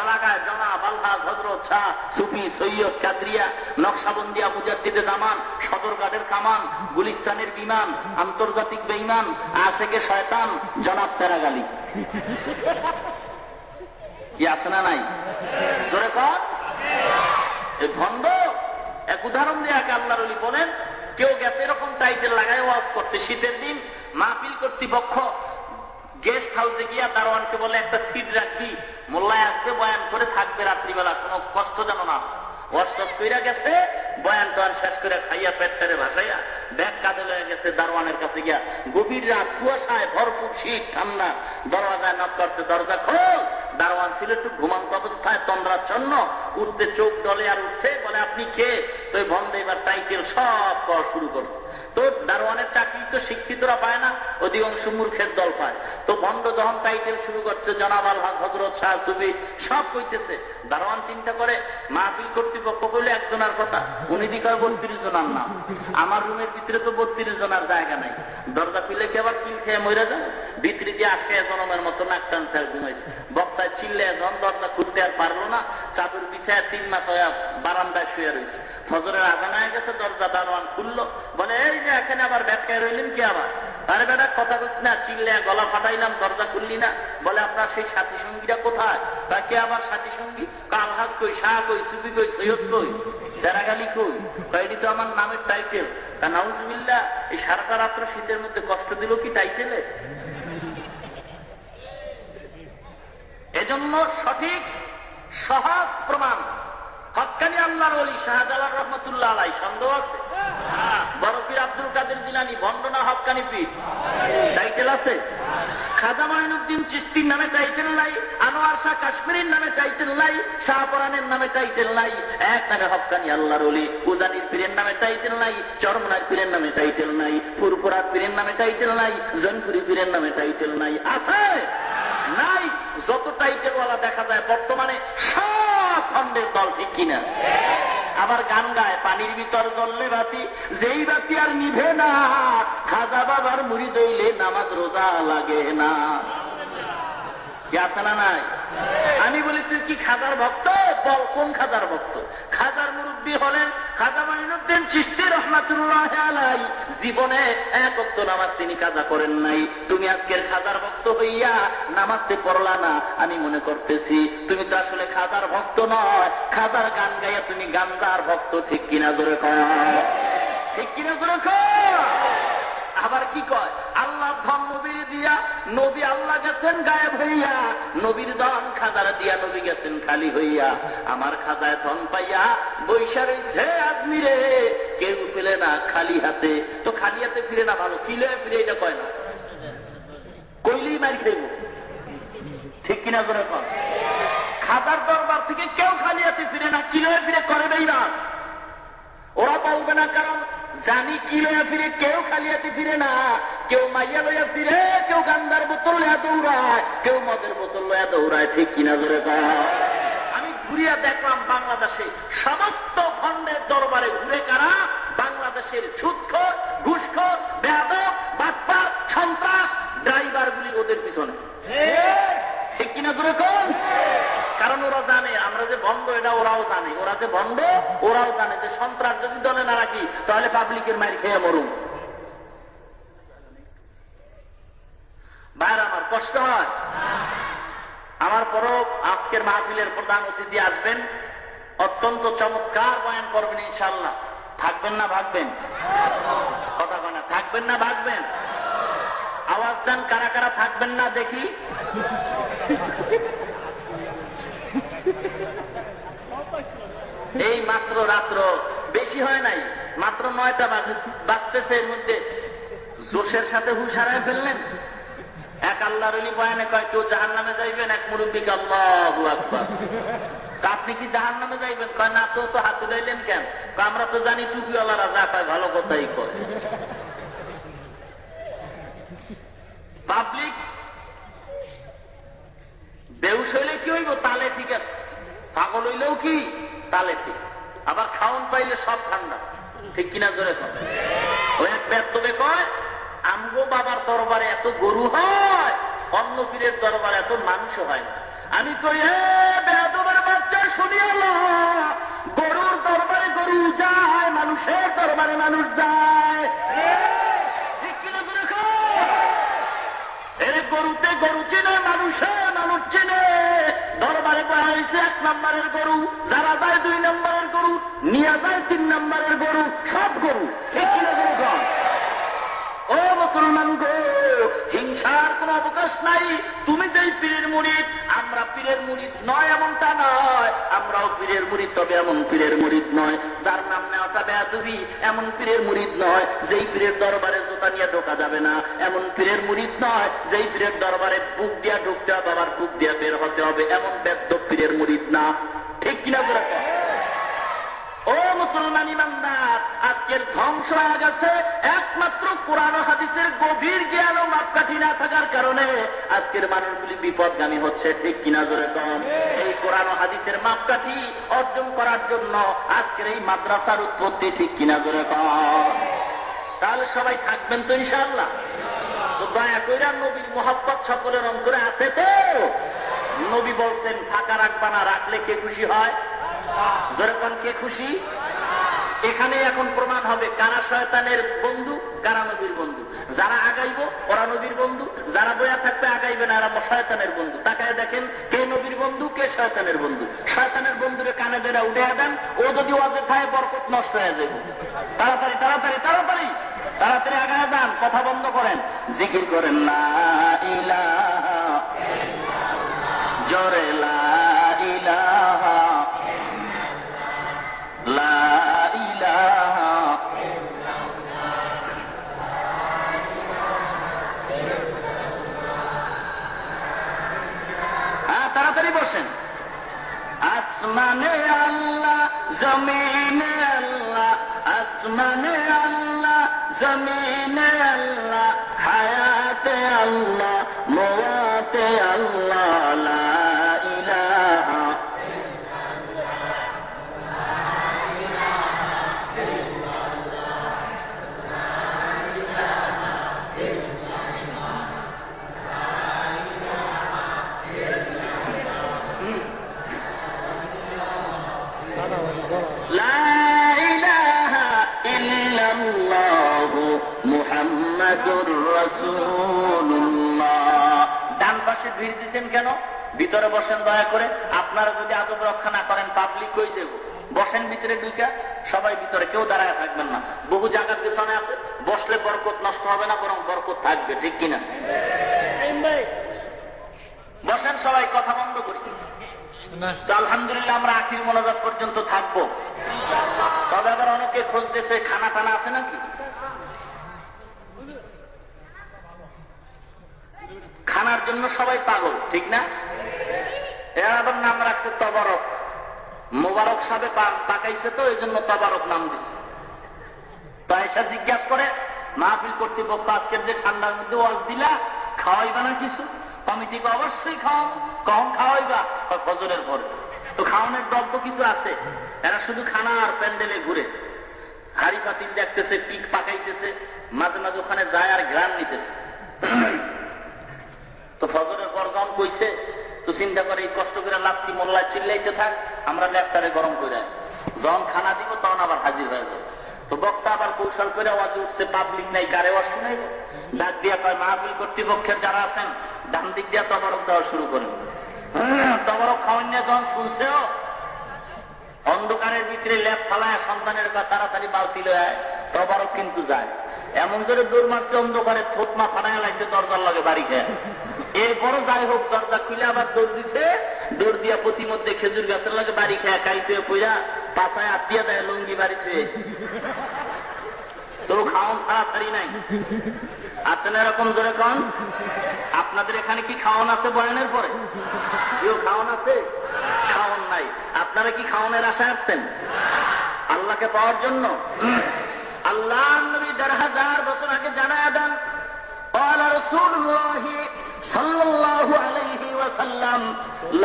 এলাকায় জনাব, আলহাজ, হযরত, শাহ, সুফি, সৈয়দ, কাদরিয়া, নকশাবন্দিয়া, মুজাদ্দিদে জামান, সদরঘাটের কামান, গুলিস্তানের বিমান, আন্তর্জাতিক বেঈমান, আশেকে শয়তান, জনাব সেরাগালি। কি আছে না নাই? জোরে কর। এই ভণ্ড। এক উদাহরণ দিয়ে আল্লাহর ওলি বলেন, কেউ গেছে এরকম টাইটেল লাগায় ওয়াজ করতে, শীতের দিন মাহফিল কর্তৃপক্ষ গেস্ট হাউসে গিয়া দারোয়ানকে বলে একটা সিট রাখবি, মোল্লায় আসবে, বয়ান করে থাকবে রাত্রিবেলা, কোনো কষ্ট যেন না। ওয়াজ কইরা গেছে, বয়ান টয়ান শেষ করে খাইয়া পেটটারে ভাসাইয়া ব্যাগ কাঁধে লয়ে গেছে দারোয়ানের কাছে গিয়া। গভীর রাত, কুয়াশায় ভরপুর, শীত, ঠান্ডা। দরওয়াজায় নক করছে, দরজা খোল। দারোয়ান ছিল একটু ঘুমান্ত অবস্থায়, তন্দ্রাচ্ছন্ন। উঠতে চোখ ডলে আর উঠছে, বলে আপনি কে? তো বন্ধ এবার টাইটেল সব পড়া শুরু করছে। তো দারোয়ানের চাকরি তো শিক্ষিতরা পায় না, অধিকাংশ মূর্খের দল পায়। তো বন্ধ যখন টাইটেল শুরু করছে, জনাব, আলহাজ, হযরত, শাহ, সুফি সব কইতেছে। দারোয়ান চিন্তা করে মাহফিল কর্তৃপক্ষ কইলে একজনের কথা, উনি দিকে 32 জনের নাম। আমার রুমের ভিতরে তো 32 জনের জায়গা নাই। দরজা খুলে কি আবার কিল খেয়ে মরে যায়? ভিতরে দিয়ে আটকে জনমের মতো নাক টানছে আর ঘুমাইছে। বক্তায় চিল্লে জন দরজা খুলতে আর পারলো না, চাদর বিছায় 3 মাথা বারান্দায় শুয়ে রয়েছে। ফজরের আজান হয়ে গেছে, দরজা দারোয়ান খুললো, বলে এই যে এখানে আবার ব্যাখ্যায় রইলেন কি? আবার আরে বেটা কথা বলছি না, চিল্লে গলা ফাটাইলাম, দরজা খুললি না। বলে আপনার সেই সাথী সঙ্গীরা কোথায়? তাকে আবার সাথী সঙ্গী? আলহাজ কই, শাহ কই, সুফি কই, সৈয়দ কই, জেরাগালি কই? এটি তো আমার নামের টাইটেল। নাউজুবিল্লাহ, এই সারাটা রাত্র শীতের মধ্যে কষ্ট দিল কি টাইটেলে? এজন্য সঠিক সহজ প্রমাণ হক্কানি আল্লাহর ওলি শাহজালাল রহমতুল্লাহ আলাই। সন্দেহ আছে? বড় পীর আব্দুল কাদের জিলানী বন্দনা হক্কানি পীর, টাইটেল আছে? খাজা মাইনুদ্দিন চিশতির নামে টাইটেল নাই, আনোয়ার শাহ কাশ্মীরের নামে টাইটেল নাই, শাহপরানের নামে টাইটেল নাই, এক নামে হক্কানি আল্লাহর ওলি। উজানির পীরের নামে টাইটেল নাই, চরমনার পীরের নামে টাইটেল নাই, ফুরফুরার পীরের নামে টাইটেল নাই, জনপুরি পীরের নামে টাইটেল নাই। আছে? নাই। যত টাইটেলওয়ালা দেখা যায় বর্তমানে সব খণ্ডের দল, ঠিক কিনা? আবার গান গায়, পানির ভিতর জ্বললে বাতি, যেই বাতি আর নিভে না, খাজা বাবার মুরিদ হইলে নামাজ রোজা লাগে না। কি আছে না নাই? আমি বলি তুই কি খাজার ভক্ত? বল কোন খাজার ভক্ত? খাজার মুরব্বী হলেন খাজা মাইনুদ্দিন চিশতি রহমাতুল্লাহ আলাই। জীবনে এক ওয়াক্ত নামাজ তিনি কাজা করেন নাই। তুমি আজকের খাজার ভক্ত হইয়া নামাজতে পড়লা না, আমি মনে করতেছি তুমি তো আসলে খাজার ভক্ত নয়, খাজার গান গাইয়া তুমি গান্দার ভক্ত। ঠিক কিনা জোরে কয়? ঠিক কিনা জোরে কয়? আবার কি কয়? আল্লাহ ধন নবীর দিয়া, নবী আল্লাহ গেছেন গায়েব হইয়া, নবীর ধন খাজার দিয়া, নবী গেছেন খালি হইয়া। আমার খাজায় ধন পাইয়া বৈশা রইছে আদমি রে, কেউ ফেলে না খালি হাতে। তো খালি হাতে ফিরে না ভালো, কিলে ফিরে এটা কয় না, কইলেই মার খাইব। ঠিক কিনা করে কন? খাজার দরবার থেকে কেউ খালি হাতে ফিরে না, কিলে ফিরে করে দেই না। ওরা বলবে না, কারণ জানি কি লইয়া ফিরে কেউ খালি হাতে ফিরে না। কেউ মাইয়া লইয়া ফিরে, কেউ গান্দার বোতল লইয়া দৌড়ায়, কেউ মদের বোতল লইয়া দৌড়ায়। ঠিক কিনা জোরে কয়? আমি ঘুরিয়া দেখলাম বাংলাদেশে সমস্ত ভণ্ডের দরবারে ঘুরে কারা? বাংলাদেশের সুদখোর, ঘুষখোর, বেয়াদব, বাটপার, সন্ত্রাস, ড্রাইভারগুলি ওদের পিছনে। ঠিক কিনা জোরে কন? কারণ ওরা জানে আমরা যে ভণ্ড, এটা ওরাও জানে। ওরা যে ভণ্ড ওরাও জানে যে সন্ত্রাস যদি দলে না রাখি তাহলে পাবলিকের মাইর খেয়ে মরুম। ভাইরা আমার কষ্ট হয়। আমার পরও আজকের মাহফিলের প্রধান অতিথি আসবেন, অত্যন্ত চমৎকার বয়ান করবেন ইনশাআল্লাহ। থাকবেন না ভাগবেন? কথা বলে না, থাকবেন না ভাগবেন? আওয়াজ দেন কারা কারা থাকবেন না দেখি। এই মাত্র রাত্র, বেশি হয় নাই, মাত্র 9টা বাজতেছে। এর মধ্যে জোশের সাথে হুশ হারায় ফেললেন। এক আল্লাহর ওলি বয়ানে কয় কেউ জাহান্নামে যাইবেন, এক মুরব্বীকে আল্লাহু আকবার। আপনি কি জাহান্নামে যাইবেন? কয় না। তো হাতে দিলেন কেন? আমরা তো জানি টুপিওয়ালারা যা কয় ভালো কথাই কয়। পাবলিক বেহুশ হইলে কি হইব? তালে ঠিক আছে। পাগল হইলেও কি? তালে ঠিক। আবার খাওন পাইলে সব ঠান্ডা। ঠিক কিনা জোরে কয়? ওই এক বেদবে কয় আমগো বাবার দরবারে এত গরু হয়, অন্য পীরের দরবারে এত মানুষ হয় না। আমি কই হে বেদবের বাচ্চা শুনিয়াল, গরুর দরবারে গরু যায়, মানুষের দরবারে মানুষ যায়। ঠিক কিনা জোরে কয়? এর গরুতে গরু চিনে, মানুষে মানুষ চিনে। দরবারে বলা হয়েছে 1 নম্বরের গরু, যারা যায় 2 নম্বরের গরু, নিয়ে যায় 3 নম্বরের গরু, সব গরু। ঠিক কিনা গরু কম? ও মুসলমান গো, হিংসার কোন অবকাশ নাই। তুমি যেই পীরের মুরিদ, আমরা পীরের মুরিদ নয় এমনটা নয়। আমরাও পীরের মুরিদ, তবে এমন পীরের মুরিদ নয় যার নাম নেওয়াটা বেয়াদবি। এমন পীরের মুরিদ নয় যেই পীরের দরবারে জোতা নিয়ে ঢোকা যাবে না। এমন পীরের মুরিদ নয় যেই পীরের দরবারে বুক দিয়া ঢুকতে হবে, আবার বুক দিয়া বের হতে হবে। এমন বেদ্যপ পীরের মুরিদ না। ঠিক কিনা করে? ও মুসলমান ইমানদার, আজকের ধ্বংস হয়ে গেছে একমাত্র কোরআন ও হাদিসের গভীর জ্ঞান ও মাপকাঠি না থাকার কারণে। আজকের মানুষগুলি বিপদগামী হচ্ছে। ঠিক কিনা জোরে কন? এই কোরআন ও হাদিসের মাপকাঠি অর্জন করার জন্য আজকের এই মাদ্রাসার উৎপত্তি। ঠিক কিনা জোরে কন? তাহলে সবাই থাকবেন তো ইনশাআল্লাহ? তো দয়া কইরা নবীর মোহাব্বত সকলের অন্তরে আছে তো? নবী বলছেন ফাঁকা রাখবা না, রাখলে কে খুশি হয়? যেরকম কে খুশি? এখানে এখন প্রমাণ হবে কারা শয়তানের বন্ধু, কারা নবীর বন্ধু। যারা আগাইবো ওরা নবীর বন্ধু, যারা বইয়া থাকবে আগাইবে না এরা শয়তানের বন্ধু। তাকায় দেখেন কে নবীর বন্ধু কে শয়তানের বন্ধু। শয়তানের বন্ধুরে কানে ধরে উঠে দেন, ও যদি ওয়াজে থাকে বরকত নষ্ট হয়ে যাবে। তাড়াতাড়ি তাড়াতাড়ি তাড়াতাড়ি তাড়াতাড়ি আগায় যান, কথা বন্ধ করেন, জিকির করেন লা ইলাহা, জোরে লা ইলাহা, লা ইলাহা। তাড়াতাড়ি বসেন। আসমানে আল্লাহ জমিনে আল্লাহ, আসমানে আল্লাহ জমিনে আল্লাহ, হায়াতে আল্লাহ মোয়াতে আল্লাহ, লা ইলাহা। ডান পাশে ভিড় দিচ্ছেন কেন? ভিতরে বসেন দয়া করে। আপনারা যদি আদব রক্ষা না করেন পাবলিক হয়ে যাব। বসেন ভিতরে ঢুকা, সবাই ভিতরে, কেউ দাঁড়ায় থাকবেন না। বহু জায়গার পিছনে আছে, বসলে বরকত নষ্ট হবে না, বরং বরকত থাকবে, ঠিক কিনা? বসেন সবাই, কথা বন্ধ করি। তো আলহামদুলিল্লাহ আমরা আখির মোনাজাত পর্যন্ত থাকবো। তবে আবার অনেকে খুঁজতেছে খানা টানা আছে নাকি। খানার জন্য সবাই পাগল, ঠিক না? এরা আবার নাম রাখছে তবারক। মোবারক সাহেব পাকাইছে তো এই জন্য তবারক নাম দিছে। তো এসা জিজ্ঞাসা করে মাহফিল কর্তৃপক্ষ আজকের যে ঠান্ডার মধ্যে ওয়াজ দিলা, খাওয়াইবা না কিছু? কমিটিকে অবশ্যই খাওয়াবো। কম খাওয়াইবা? ফজরের পরে। তো খাওয়ানোর দ্রব্য কিছু আছে, এরা শুধু খানা আর প্যান্ডেলে ঘুরে হাড়ি পাতিল দেখতেছে, পিক পাকাইতেছে, মাঝে মাঝে ওখানে যায় আর ঘ্রাণ নিতেছে। তো ফজরের পর যখন কইছে তো চিন্তা করে এই কষ্ট করে লাফতি মোল্লা চিল্লাইতে থাক, আমরা ল্যাপটারে গরম করে যখন খানা দিব তখন আবার হাজির হয়ে যাবে। তো বক্তা আবার কৌশল করে আওয়াজ উঠছে, পাবলিক নাই, কারে ওয়াজ শুনাই, ডাক দিয়া কয় মাহফিল কর্তৃপক্ষের যারা আছেন ডান দিক দিয়া তবরক দেওয়া শুরু করেন। তবরক খাওয়ান নিয়ে যখন শুনছেও অন্ধকারের ভিতরে ল্যাপ ফালায় সন্তানের তাড়াতাড়ি বালতি লয়, তবরক কিন্তু যায়। এমন করে দৌড় মারছে, অন্ধকারে থোতমা ফাটায় লাগছে দরজার লগে বাড়ি খেয়ে। এরপরও যাই হোক দরজা খুলে আবার দৌড় দিছে, দৌড় দিয়া প্রতিমধ্যে খেজুর গাছের লগে বাড়ি খেয়ে কাইতে পইয়া পাশায় আত্মীয় দেয় লুঙ্গি বাড়ি ছুঁয়ে। তো খাওয়ান ছাড়াছাড়ি নাই। আছে না এরকম জোরে কন? আপনাদের এখানে কি খাওয়ান আছে বয়ানের পরে? কেউ খাওয়ান আছে? খাওয়ান নাই। আপনারা কি খাওয়ানের আশায় আসছেন আল্লাহকে পাওয়ার জন্য? আল্লাহ নবী ১,৫০০ বছর আগে জানায়া দেন, قال رسول الله صلى الله عليه وسلم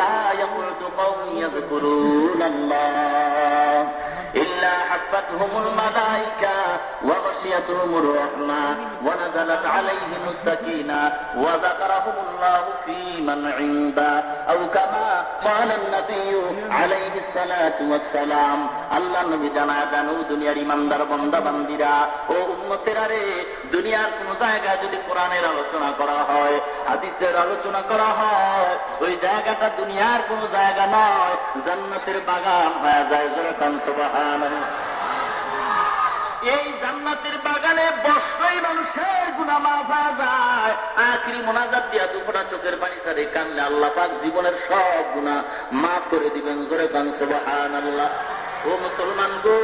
لا يقعد قوم يذكرون الله إلا حفتهم الملائكة وغشيتهم الرحمة ونزلت عليهم السكينة وذكرهم الله في من عنده أو كما قال النبي عليه الصلاة والسلام। আল্লাহ নবী জানায় দেন, ও দুনিয়ার ইমানদার বান্দা বান্দিরা, ও উম্মতেরা রে, দুনিয়ার কোন জায়গায় যদি কোরআনের আলোচনা করা হয়, হাদিসের আলোচনা করা হয়, ওই জায়গাটা দুনিয়ার কোন জায়গা নয়, জান্নাতের বাগান হয়ে যায়। যেরকম সুবহানাল্লাহ। এই জান্নাতের বাগানে বসলেই মানুষের গুনাহ মাফ হয়ে যায়। আখিরি মোনাজাত দিয়া দুপুরা চোখের পানি ছাড়ে কানলে আল্লাহ পাক জীবনের সব গুনাহ মাফ করে দিবেন। যেরকম সুবহানাল্লাহ। ও মুসলমান গো,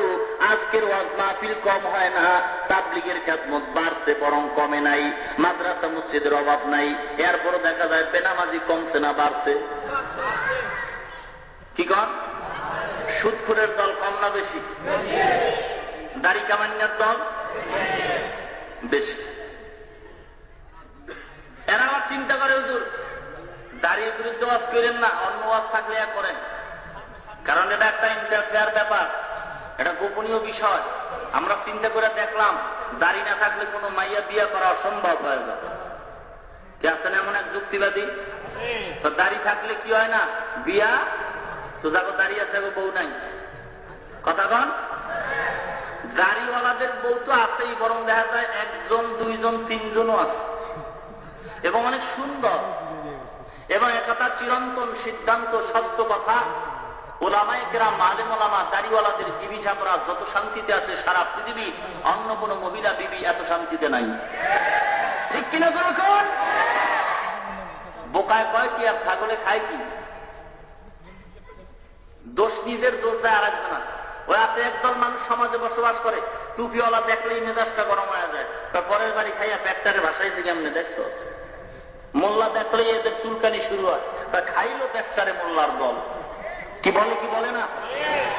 আজকের ওয়াজ মাহফিল কম হয় না, তাবলীগের খেদমত বাড়ছে বরং কমে নাই। মাদ্রাসা মসজিদের অভাব নাই, এরপরও দেখা যায় বেনামাজি কমছে না বাড়ছে? কি কন? সুদখোরের দল কম না বেশি? দাড়ি কামান্যার দল বেশি। এরা আবার চিন্তা করে, হুজুর দাড়ির বিরুদ্ধে ওয়াজ করেন না, অন্য ওয়াজ থাকলে করেন, কারণ এটা একটা ইন্টারফেয়ার ব্যাপার, এটা গোপনীয় বিষয়। আমরা চিন্তা করে দেখলাম দাড়ি না থাকলে কোনো মাইয়া বিয়া করা অসম্ভব হয়ে যাবে। কি আছেন এমন এক যুক্তিবাদী? তো দাড়ি থাকলে কি হয় না বিয়া? তো যাকে দাড়ি আছে বউ নাই, কথা কন? দাড়িওয়ালাদের বউ তো আছেই, বরং দেখা যায় একজন, দুইজন, তিনজনও আছে, এবং অনেক সুন্দর, এবং একথা চিরন্তন সিদ্ধান্ত, সত্য কথা। ওলামায়ে কেরাম, আলেম ওলামা, দাড়িওয়ালাদের বিবি ঝাপরা যত শান্তিতে আছে সারা পৃথিবী অন্য কোন মহিলা বিবি এত শান্তিতে নাই। ঠিক কিনা যখন বোকায় কয় কি আর ছাগলে খায় কি? দোষ নিজের, দোষ দেয় আর একজন। ওই আছে একদল মানুষ সমাজে বসবাস করে, টুপিওয়ালা দেখলেই মেজাজটা গরম হয়ে যায়। পরের বাড়ি খাইয়া পেটটারে ভাসাইছে কেমনে দেখছো? মোল্লা দেখলেই এদের চুলকানি শুরু হয়, তা খাইলো পেটটারে মোল্লার দল। কি বলে কি বলে না?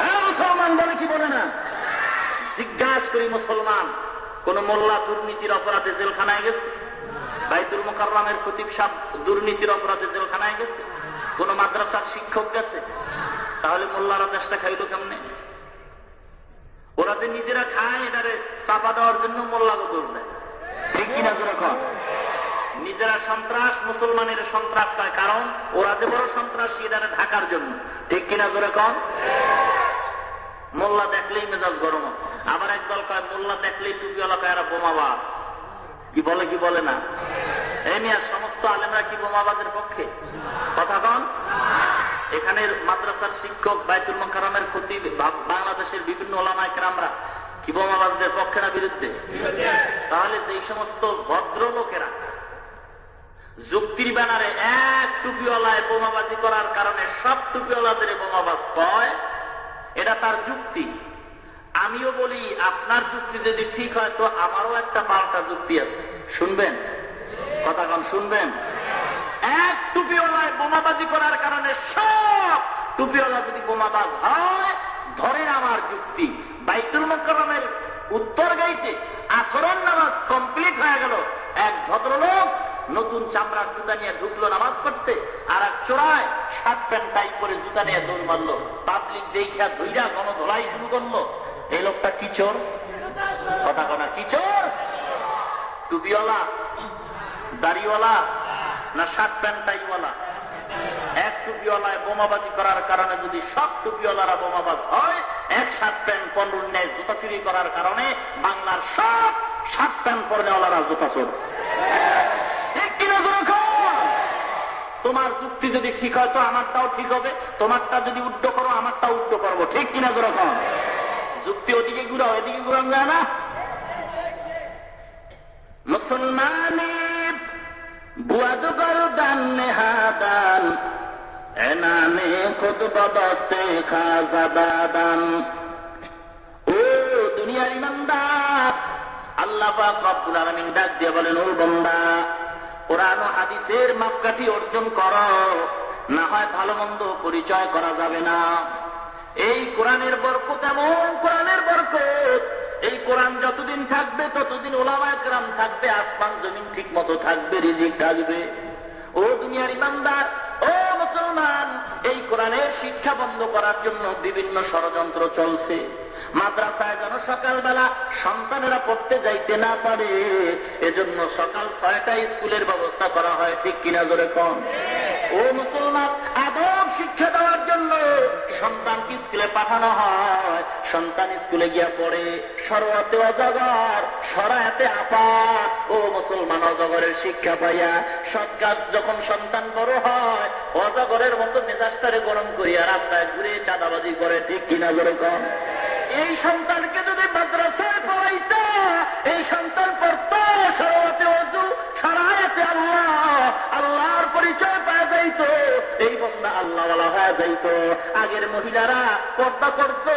হ্যাঁ, মুসলমান বলে কি বলে না? জিজ্ঞাসা করি, মুসলমান কোন মোল্লা দুর্নীতির অপরাধে জেলখানায় গেছে? বাইতুল মুকাররমের খতিব সাহেব দুর্নীতির অপরাধে জেলখানায় গেছে? কোন মাদ্রাসার শিক্ষক গেছে? তাহলে মোল্লারা দেশটা খাইল কেমনে? ওরা যে নিজেরা খায় এটারে চাপা দেওয়ার জন্য মোল্লাকে দৌড় দেয়। ঠিক কিনা যেরকম নিজেরা সন্ত্রাস, মুসলমানের সন্ত্রাস পায়, কারণ ওরা যে বড় সন্ত্রাসী এটারে ঢাকার জন্য। ঠিক কিনা যেরকম মোল্লা দেখলেই মেজাজ গরম। আবার একদল কয় মোল্লা দেখলেই টুপিওয়ালা কয় এরা বোমাবাজ। কি বলে কি বলে না? এই নিয়ে সমস্ত আলেমরা কি বোমাবাজের পক্ষে? কথা কন। এখানে মাদ্রাসার শিক্ষক, বাইতুল মুকাররমের খতিব, বাংলাদেশের বিভিন্ন ওলামায়ে কেরামরা কি বোমাবাজদের পক্ষে না বিরুদ্ধে? তাহলে যেই সমস্ত ভদ্রলোকেরা যুক্তির ব্যানারে এক টুপিওয়ালায় বোমাবাজি করার কারণে সব টুপিওয়ালাদের বোমাবাজ কয়, এটা তার যুক্তি। আমিও বলি আপনার যুক্তি যদি ঠিক হয় তো আমারও একটা পাল্টা যুক্তি আছে, শুনবেন? কথা কন, শুনবেন? এক টুপিওয়ালায় বোমাবাজি করার কারণে সব টুপিওয়ালা যদি বোমাবাজ হয়, ধরেন আমার যুক্তি, বাইতুল মুকাররমের উত্তর গেইটে আসরের নামাজ কমপ্লিট হয়ে গেল, এক ভদ্রলোক নতুন চামড়ার জুতা নিয়ে ঢুকলো নামাজ পড়তে, আর এক চোরায় শার্ট প্যান্ট টাই করে জুতা নিয়ে দৌড় মারলো, পাবলিক দেখা ধৈরা গণধোলাই শুরু করলো। এই লোকটা কি চোর? কথা কনা, কি চোর? টুপিওয়ালা, দাড়িওয়ালা না শার্ট প্যান্ট টাইওয়ালা? এক টুপিওয়ালায় বোমাবাজি করার কারণে যদি সব টুপিওয়ালারা বোমাবাজ হয়, এক শার্ট প্যান্ট পণ্যের ন্যায় জুতা চুরি করার কারণে বাংলার সব শার্ট প্যান্ট পরনেওয়ালারা জুতা চোর। ঠিক কিনা যখন তোমার যুক্তি যদি ঠিক হয় তো আমারটাও ঠিক হবে, তোমারটা যদি উল্টো করো আমারটাও উল্টো করবো। ঠিক কিনা যখন যুক্তি ওদিকে ঘুরাও, এদিকে ঘুরান যায় না। মুসলমানি বুয়াদ গরদান নেহাদান এনানে খুতবা দস্তে খাজাদান। ও দুনিয়ার ইমানদার, আল্লাহ পাক রব্বুল আলামিন ডাক দিয়ে বলেন, ও বান্দা, কোরআন ও হাদিসের মাপকাঠি অর্জন করো, না হয় ভালো মন্দ পরিচয় করা যাবে না। এই কোরআনের বরকত এমন কোরআনের বরকত, এই কোরআন যতদিন থাকবে ততদিন ওলামায়ে কেরাম থাকবে, আসমান জমিন ঠিক মতো থাকবে, রিজিক থাকবে। ও দুনিয়ার ইমানদার, ও মুসলমান, এই কোরআনের শিক্ষা বন্ধ করার জন্য বিভিন্ন ষড়যন্ত্র চলছে। মাদ্রাসায় যেন সকালবেলা সন্তানেরা পড়তে যাইতে না পারে, এজন্য সকাল 6টায় স্কুলের ব্যবস্থা করা হয়। ঠিক কিনা জোরে কম? ও মুসলমান, আদব শিক্ষা দেওয়ার জন্য সন্তানকে স্কুলে পাঠানো হয়। সন্তান স্কুলে গিয়া পড়ে, সরওয়াতে অজগর, সরায়াতে আপা। ও মুসলমান, অজগরের শিক্ষা পাইয়া সৎ কাজ যখন সন্তান বড় হয়, অজগরের মতো মেজাজটারে গরম করিয়া রাস্তায় ঘুরে চাঁদাবাজি করে। ঠিক কিনা জোরে কম? এই সন্তানকে যদি মাদ্রাসায় পড়াইতা, এই সন্তান পড়ত সরওয়াতে ওযু, সরায়াতে আল্লাহ, আল্লাহর পরিচয় পাওয়া যাইত, এই বান্দা আল্লাহওয়ালা হয়ে যাইত। আগের মহিলারা পর্দা করত,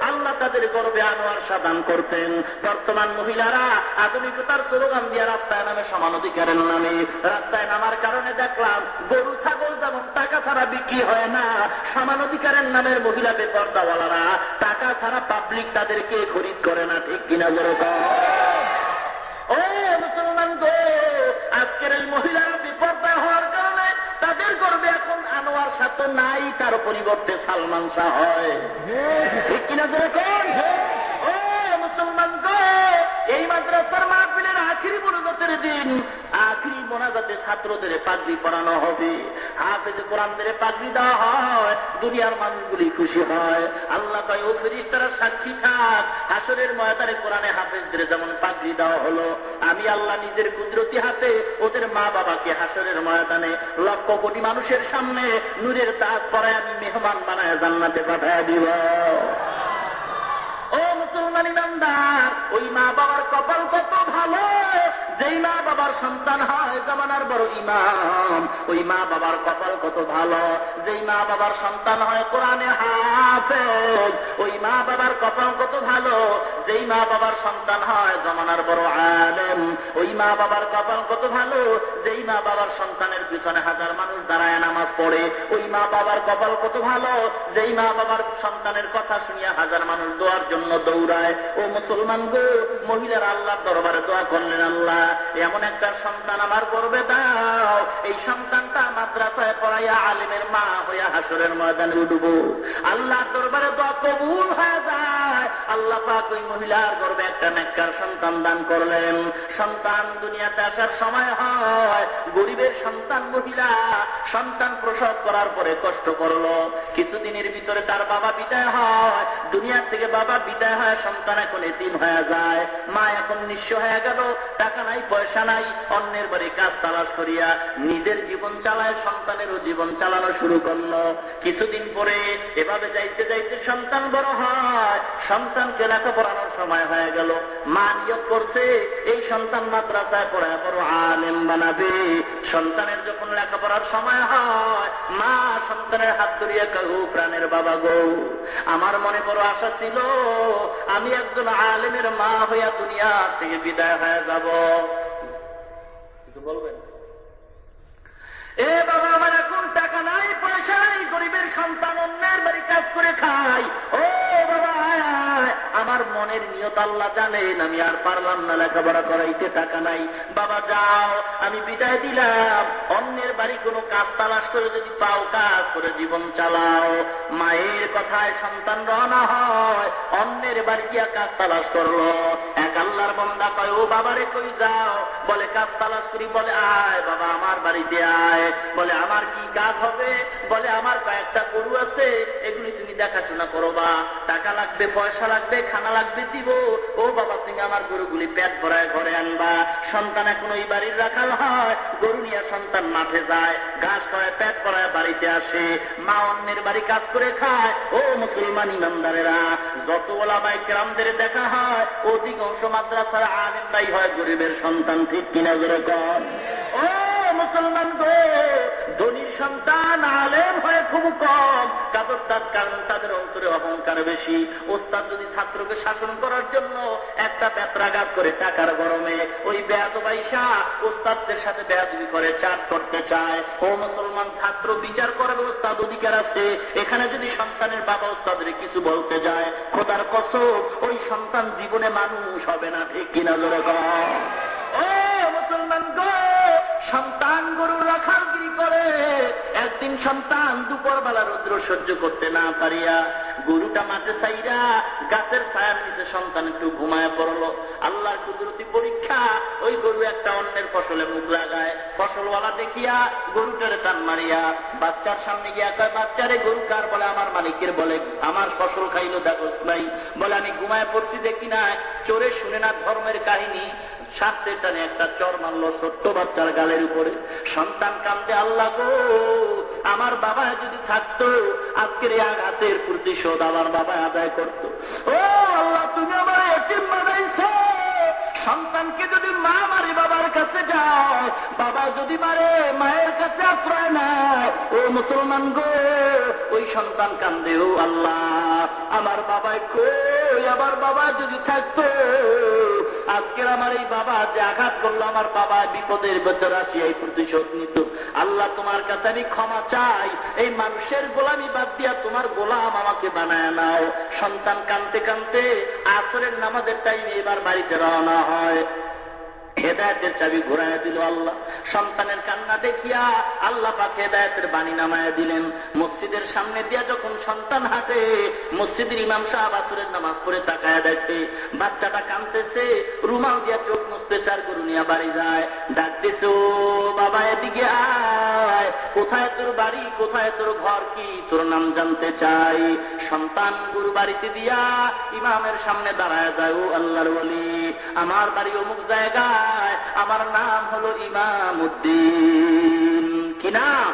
আল্লাহ তাদের গর্বে আনোয়ার সাদান করতেন। বর্তমান মহিলারা আধুনিকতার স্লোগান দিয়ে রাস্তায় নামে, সমান অধিকারের নামে রাস্তায় নামার কারণে দেখলাম গরু ছাগল যেমন টাকা ছাড়া বিক্রি হয় না, সমান অধিকারের নামের মহিলা বেপর্দাওয়ালারা টাকা ছাড়া পাবলিক তাদেরকে খরিদ করে না। ঠিক কিনা জোরে কও? ও মুসলমান গো, আজকের এই মহিলারা বিপর্দা হওয়ার কারণে তাদের গর্বে এখন আনোয়ার শাহ তো নাই, তার পরিবর্তে সালমান শাহ হয়। ঠিক কিনা জোরে কও? ও মুসলমান গো, এই মাদ্রাসার মাহফিলের আখিরি মুনাজাতের দিন আজ আখিরি মোনাজাতে ছাত্রদের পাগড়ি পরানো হবে, হাফেজ কোরআনদের পাগড়ি দেওয়া হয়, দুনিয়ার মানুষগুলি খুশি হয়। আল্লাহ কয় ও ফেরেশতারা সাক্ষী থাক, হাসরের ময়দানে কোরআনে হাফেজদের যেমন পাগড়ি দেওয়া হলো, আমি আল্লাহ নিজের কুদরতি হাতে ওদের মা বাবাকে হাসরের ময়দানে লক্ষ কোটি মানুষের সামনে নূরের তাজ পরায় আমি মেহমান বানায় জান্নাতে পাঠায় দিব। ও মুসলমান ইমানদার, ওই মা বাবার কপাল কত ভালো, যেই মা বাবার সন্তান হয় জামানার বড় ইমাম। ওই মা বাবার কপাল কত ভালো, যেই মা বাবার সন্তান হয় কোরআনে হাফেজ। ওই মা বাবার কপাল কত ভালো, যেই মা বাবার সন্তান হয় জামানার বড় আলেম। ওই মা বাবার কপাল কত ভালো, যেই মা বাবার সন্তানের পিছনে হাজার মানুষ দাঁড়ায় নামাজ পড়ে। ওই মা বাবার কপাল কত ভালো, যেই মা বাবার সন্তানের কথা শুনিয়া হাজার মানুষ দোয়ার জন্য দৌড়ায়। ও মুসলমান গো, মহিলার আল্লাহর দরবারে দোয়া করলেন, আল্লাহ এমন একটা সন্তান আমার গর্বে দাও, এই সন্তানটা মাদ্রাসায় পড়াইয়া আলেমের মা হইয়া হাসরের ময়দানে উঠবো। আল্লাহর দরবারে দোয়া কবুল হয়ে যায়। আল্লাহ পাক ওই মহিলার গর্বে একটা নেককার সন্তান দান করলেন। সন্তান দুনিয়াতে আসার সময় হয়, গরিবের সন্তান মহিলা সন্তান প্রসব করার পরে কষ্ট করলো, কিছুদিনের ভিতরে তার বাবা বিদায় হয়। দুনিয়ার থেকে বাবা বিদায় হয়, সন্তান এখন এতিম হয়ে যায়, মা এখন নিঃস্ব হয়ে গেল, টাকা নাই পয়সা নাই, অন্যের বাড়ি কাজ তালাশ করিয়া নিজের জীবন চালায়, সন্তানেরও জীবন চালানো শুরু করলো। কিছুদিন পরে এভাবে যাইতে যাইতে সন্তান বড় হয়, সন্তানকে লেখাপড়ানোর সময় হয়ে গেল। মা নিয়োগ করছে এই সন্তান মাদ্রাসায় পড়ায় বড় আলেম বানাবে। সন্তানের যখন লেখাপড়ার সময় হয়, মা সন্তানের হাত ধরিয়া কাউ প্রাণের বাবা গো, আমার মনে বড় আশা ছিল আমি একজন আলেমের মা হইয়া দুনিয়া থেকে বিদায় হয়ে যাব। কিছু বলবেন? এ বাবা, আমার এখন টাকা নাই পয়সা নাই, গরিবের সন্তান, অন্যের বাড়ি কাজ করে খাই। ও বাবা, আমার মনের নিয়ত আল্লাহ জানেন, আমি আর পারলাম না লেখাপড়া করাইতে, টাকা নাই। বাবা যাও, আমি বিদায় দিলাম, অন্যের বাড়ি কোনো কাজ তালাশ করে যদি পাও কাজ করে জীবন চালাও। মায়ের কথায় সন্তান রওনা হয়, অন্যের বাড়ি গিয়া কাজ তালাশ করলো। এক আল্লাহর বান্দা কয় ও বাবারে কই যাও? বলে কাজ তালাশ করি। বলে আয় বাবা আমার বাড়িতে আয়। বলে আমার কি কাজ হবে? বলে আমার কয়েকটা গরু আছে, এগুলি তুমি দেখাশোনা করবা, টাকা লাগবে পয়সা লাগবে খানা লাগবে দিব। ও বাবা তুমি আমার গরুগুলি পেট ভরায় ঘরে আনবা। সন্তান এখন ওই বাড়ির রাখাল হয়, গরু নিয়ে সন্তান মাঠে যায়, ঘাস খায়, পেট ভরায় বাড়িতে আসে। মা অন্যের বাড়ি কাজ করে খায়। ও মুসলমান ইমানদারেরা, যত ওলামায়ে কেরামদের দেখা হয় অধিকাংশ মাদ্রাসার আলেমরাই হয় গরিবের সন্তান, ঠিক কিনা জোরে কর? ও মুসলমান গো, ধনীর সন্তান আলেম হয় খুব কম, কারণ তাদের অন্তরে অহংকার বেশি। ওস্তাদ যদি ছাত্রকে শাসন করার জন্য একটা বেত্রাঘাত করে টাকার গরমে, ওই বেয়াদবাইশা ওস্তাদদের সাথে বেয়াদবি করে চার্জ করতে চায়। ও মুসলমান, ছাত্র বিচার করার ওস্তাদ অধিকার আছে। এখানে যদি সন্তানের বাবা ওস্তাদের কিছু বলতে যায়, খোদার কসম ওই সন্তান জীবনে মানুষ হবে না, ঠিক কিনা জোরে কর? ও মুসলমান গো, সন্তান গরুর রাখালগিরি করে। একদিন সন্তান দুপুরবেলা রৌদ্র সহ্য করতে না পারিয়া গরুটা মাঠে ছাইরা গাছের ছায়ার নিচে সন্তান একটু ঘুমায় পড়লো। আল্লাহর কুদরতি পরীক্ষা, ওই গরু একটা অন্যের ফসলে মুখ লাগায়। ফসলওয়ালা দেখিয়া গরুটারে টান মারিয়া বাচ্চার সামনে গিয়া কয়, বাচ্চারে গরু কার? বলে আমার মালিকের। বলে আমার ফসল খাইলো দেখোস নাই? বলে আমি ঘুমায় পড়ছি দেখি না। চোরে শুনে না ধর্মের কাহিনী। সাথে টানে একটা চর মারলো ছোট্ট বাচ্চার গালের উপরে। সন্তান কান্দে, আল্লাহ গো আমার বাবা যদি থাকতো আজকের এই আঘাতের প্রতিশোধ আমার বাবা আদায় করত। ও আল্লাহ, তুমি আমার এতিম বানাইছো। সন্তানকে যদি মা মারে বাবার কাছে যাও, বাবা যদি মারে মায়ের কাছে আশ্রয় নেয়। ও মুসলমান গো, ওই সন্তান কান্দে, ও আল্লাহ আমার বাবাই কই? আমার বাবা যদি থাকতো আজকের আমার এই বাবা যে আঘাত করলো, আমার বাবা বিপদের ভেতর আসিয়া এই প্রতিশোধ নিত। আল্লাহ তোমার কাছে আমি ক্ষমা চাই, এই মানুষের গোলামি বাদ দিয়া তোমার গোলাম আমাকে বানায় নাও। সন্তান কাঁদতে কাঁদতে আসরের নামাজের টাইমে এবার বাড়িতে রওনা হয়। হেদায়েতের চাবি ঘুরাইয়া দিল আল্লাহ। সন্তানের কান্না দেখিয়া আল্লাহ পাক হেদায়েতের বাণী নামায়া দিলেন। মসজিদের সামনে দিয়া যখন সন্তান হাঁটে, মসজিদের ইমাম সাহেব আসরের নামাজ পড়ে তাকায়া দেখে বাচ্চাটা কাঁদতেছে, রুমাল দিয়া চোখ মুছতেছে আর গরু নিয়ে বাড়ি যায়। ডাকতেছে, ও বাবা এদিকে আয়, কোথায় তোর বাড়ি, কোথায় তোর ঘর, কি তোর নাম জানতে চাই। সন্তান গরু বাড়িতে দিয়া ইমামের সামনে দাঁড়ায় যায়, ও আল্লাহর ওলি, আমার বাড়ি অমুক জায়গায়, আমার নাম হলো ইমামউদ্দিন। কি নাম?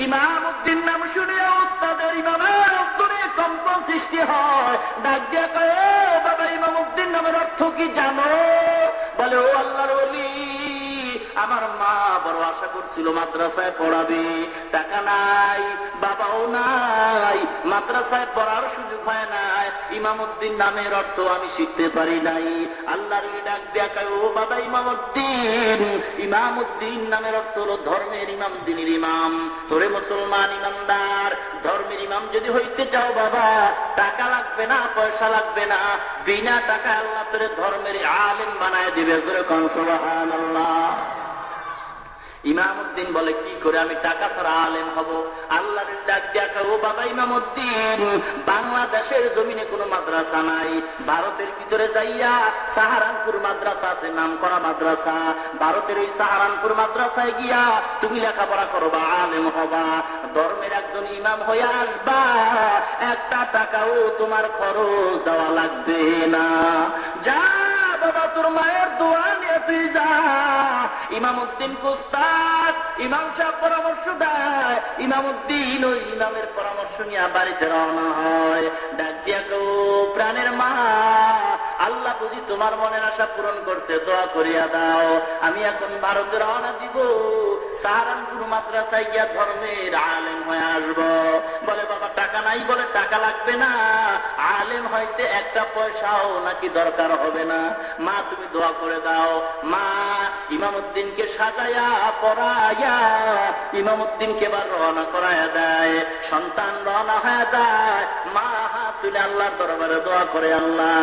ইমামউদ্দিন নাম শুনে উস্তাদের ইমামের অন্তরে কম্পন সৃষ্টি হয়। ডাক দিয়া কয়, ও বাবা, ইমামউদ্দিন নামের অর্থ কি জানো? বলে, ও আল্লাহর ওলি, আমার মা বড় আশা করছিল মাদ্রাসায় পড়াবে, টাকা নাই, বাবাও নাই, মাদ্রাসায় পড়ার সুযোগ হয় নাই, ইমামউদ্দিন নামের অর্থ আমি শিখতে পারি নাই। আল্লাহর ওলি ডাক দিয়া কয়, ও বাবা ইমামউদ্দিন, ইমামউদ্দিন নামের অর্থ হলো ধর্মের ইমাম, দ্বীনের ইমাম। তোরে মুসলমান ইমানদার ধর্মের ইমাম যদি হইতে চাও বাবা, টাকা লাগবে না, পয়সা লাগবে না, বিনা টাকা আল্লাহ তোরে ধর্মের আলেম বানায় দিবে। সুবহানাল্লাহ। ইমামউদ্দিন বলে, কি করে আমি টাকা ছাড়া আলেম হব? আল্লাহর ডাক দিয়া কয়, ও বাবা ইমামউদ্দিন, বাংলাদেশের জমিনে কোনো মাদ্রাসা নাই, ভারতের ভিতরে যাইয়া সাহারানপুর মাদ্রাসা আছে, নাম করা মাদ্রাসা, ভারতের ওই সাহারানপুর মাদ্রাসায় গিয়া তুমি লেখাপড়া করবা, আলেম হবা, ধর্মের একজন ইমাম হয়ে আসবা, একটা টাকাও তোমার খরচ দেওয়া লাগবে না। যা বাবা, তোর মায়ের দোয়া নিয়ে তুই যা। ইমামউদ্দিন উস্তাদ, ইমাম সাহেব পরামর্শ দেয়, ইমামউদ্দিন ওই ইমামের পরামর্শ নিয়ে বাড়িতে রওনা হয়। ডাক দিয়া গো, প্রাণের মা, আল্লাহ বুঝি তোমার মনের আশা পূরণ করছে, দোয়া করিয়া দাও, আমি এখন ভারতে রওনা দিব, সাহারানপুর মাদ্রাসায় গিয়া ধর্মের আলেম হয়ে আসব। বলে, বাবা টাকা নাই? বলে, টাকা লাগবে না, আলেম হইতে একটা পয়সাও নাকি দরকার হবে না, মা তুমি দোয়া করে দাও। মা ইমামউদ্দিনকে সাজায়া পড়াইয়া ইমামউদ্দিনকে এবার রওনা করাইয়া দেয়। সন্তান রওনা হয়ে যায়, মা হাত তুলে আল্লাহর দরবারে দোয়া করে, আল্লাহ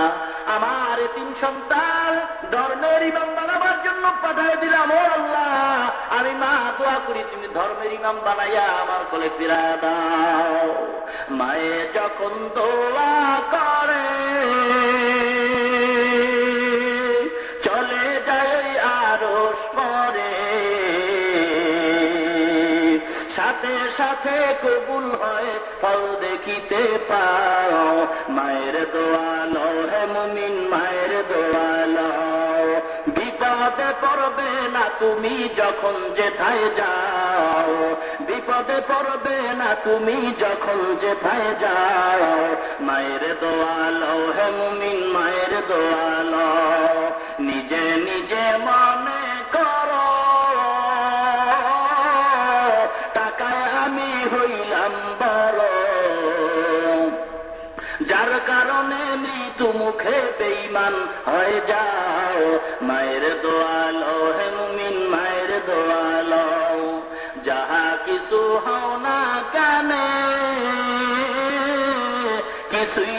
আমার এতিম সন্তান ধর্মের ইমাম বানাবার জন্য পাঠিয়ে দিলাম, ও আল্লাহ আমি মা দোয়া করি তুমি ধর্মের ইমাম বানাইয়া আমার কোলে ফিরাইয়া দাও। মায়ে যখন দোয়া করে চলে যায় আরশ পরে, সাথে সাথে কবুল হয় ফল দেখিতে পাও। মায়ের দোয়া লও হে মুমিন, মায়ের দোয়া লও, বিপদে পড়বে না তুমি যখন যেথায় যাও, বিপদে পড়বে না তুমি যখন যেথায় যাও। মায়ের দোয়া লও হে মুমিন, মায়ের দোয়া লও, নিজে নিজে মনে করো টাকায় আমি হইলাম বড়, যার কারণে মৃত্যু মুখে বেঈমান হয়ে যাও। মায়ের দোয়া লও হে মুমিন, মায়ের দোয়া লও, যাহা কিছু হও না কেন কিছুই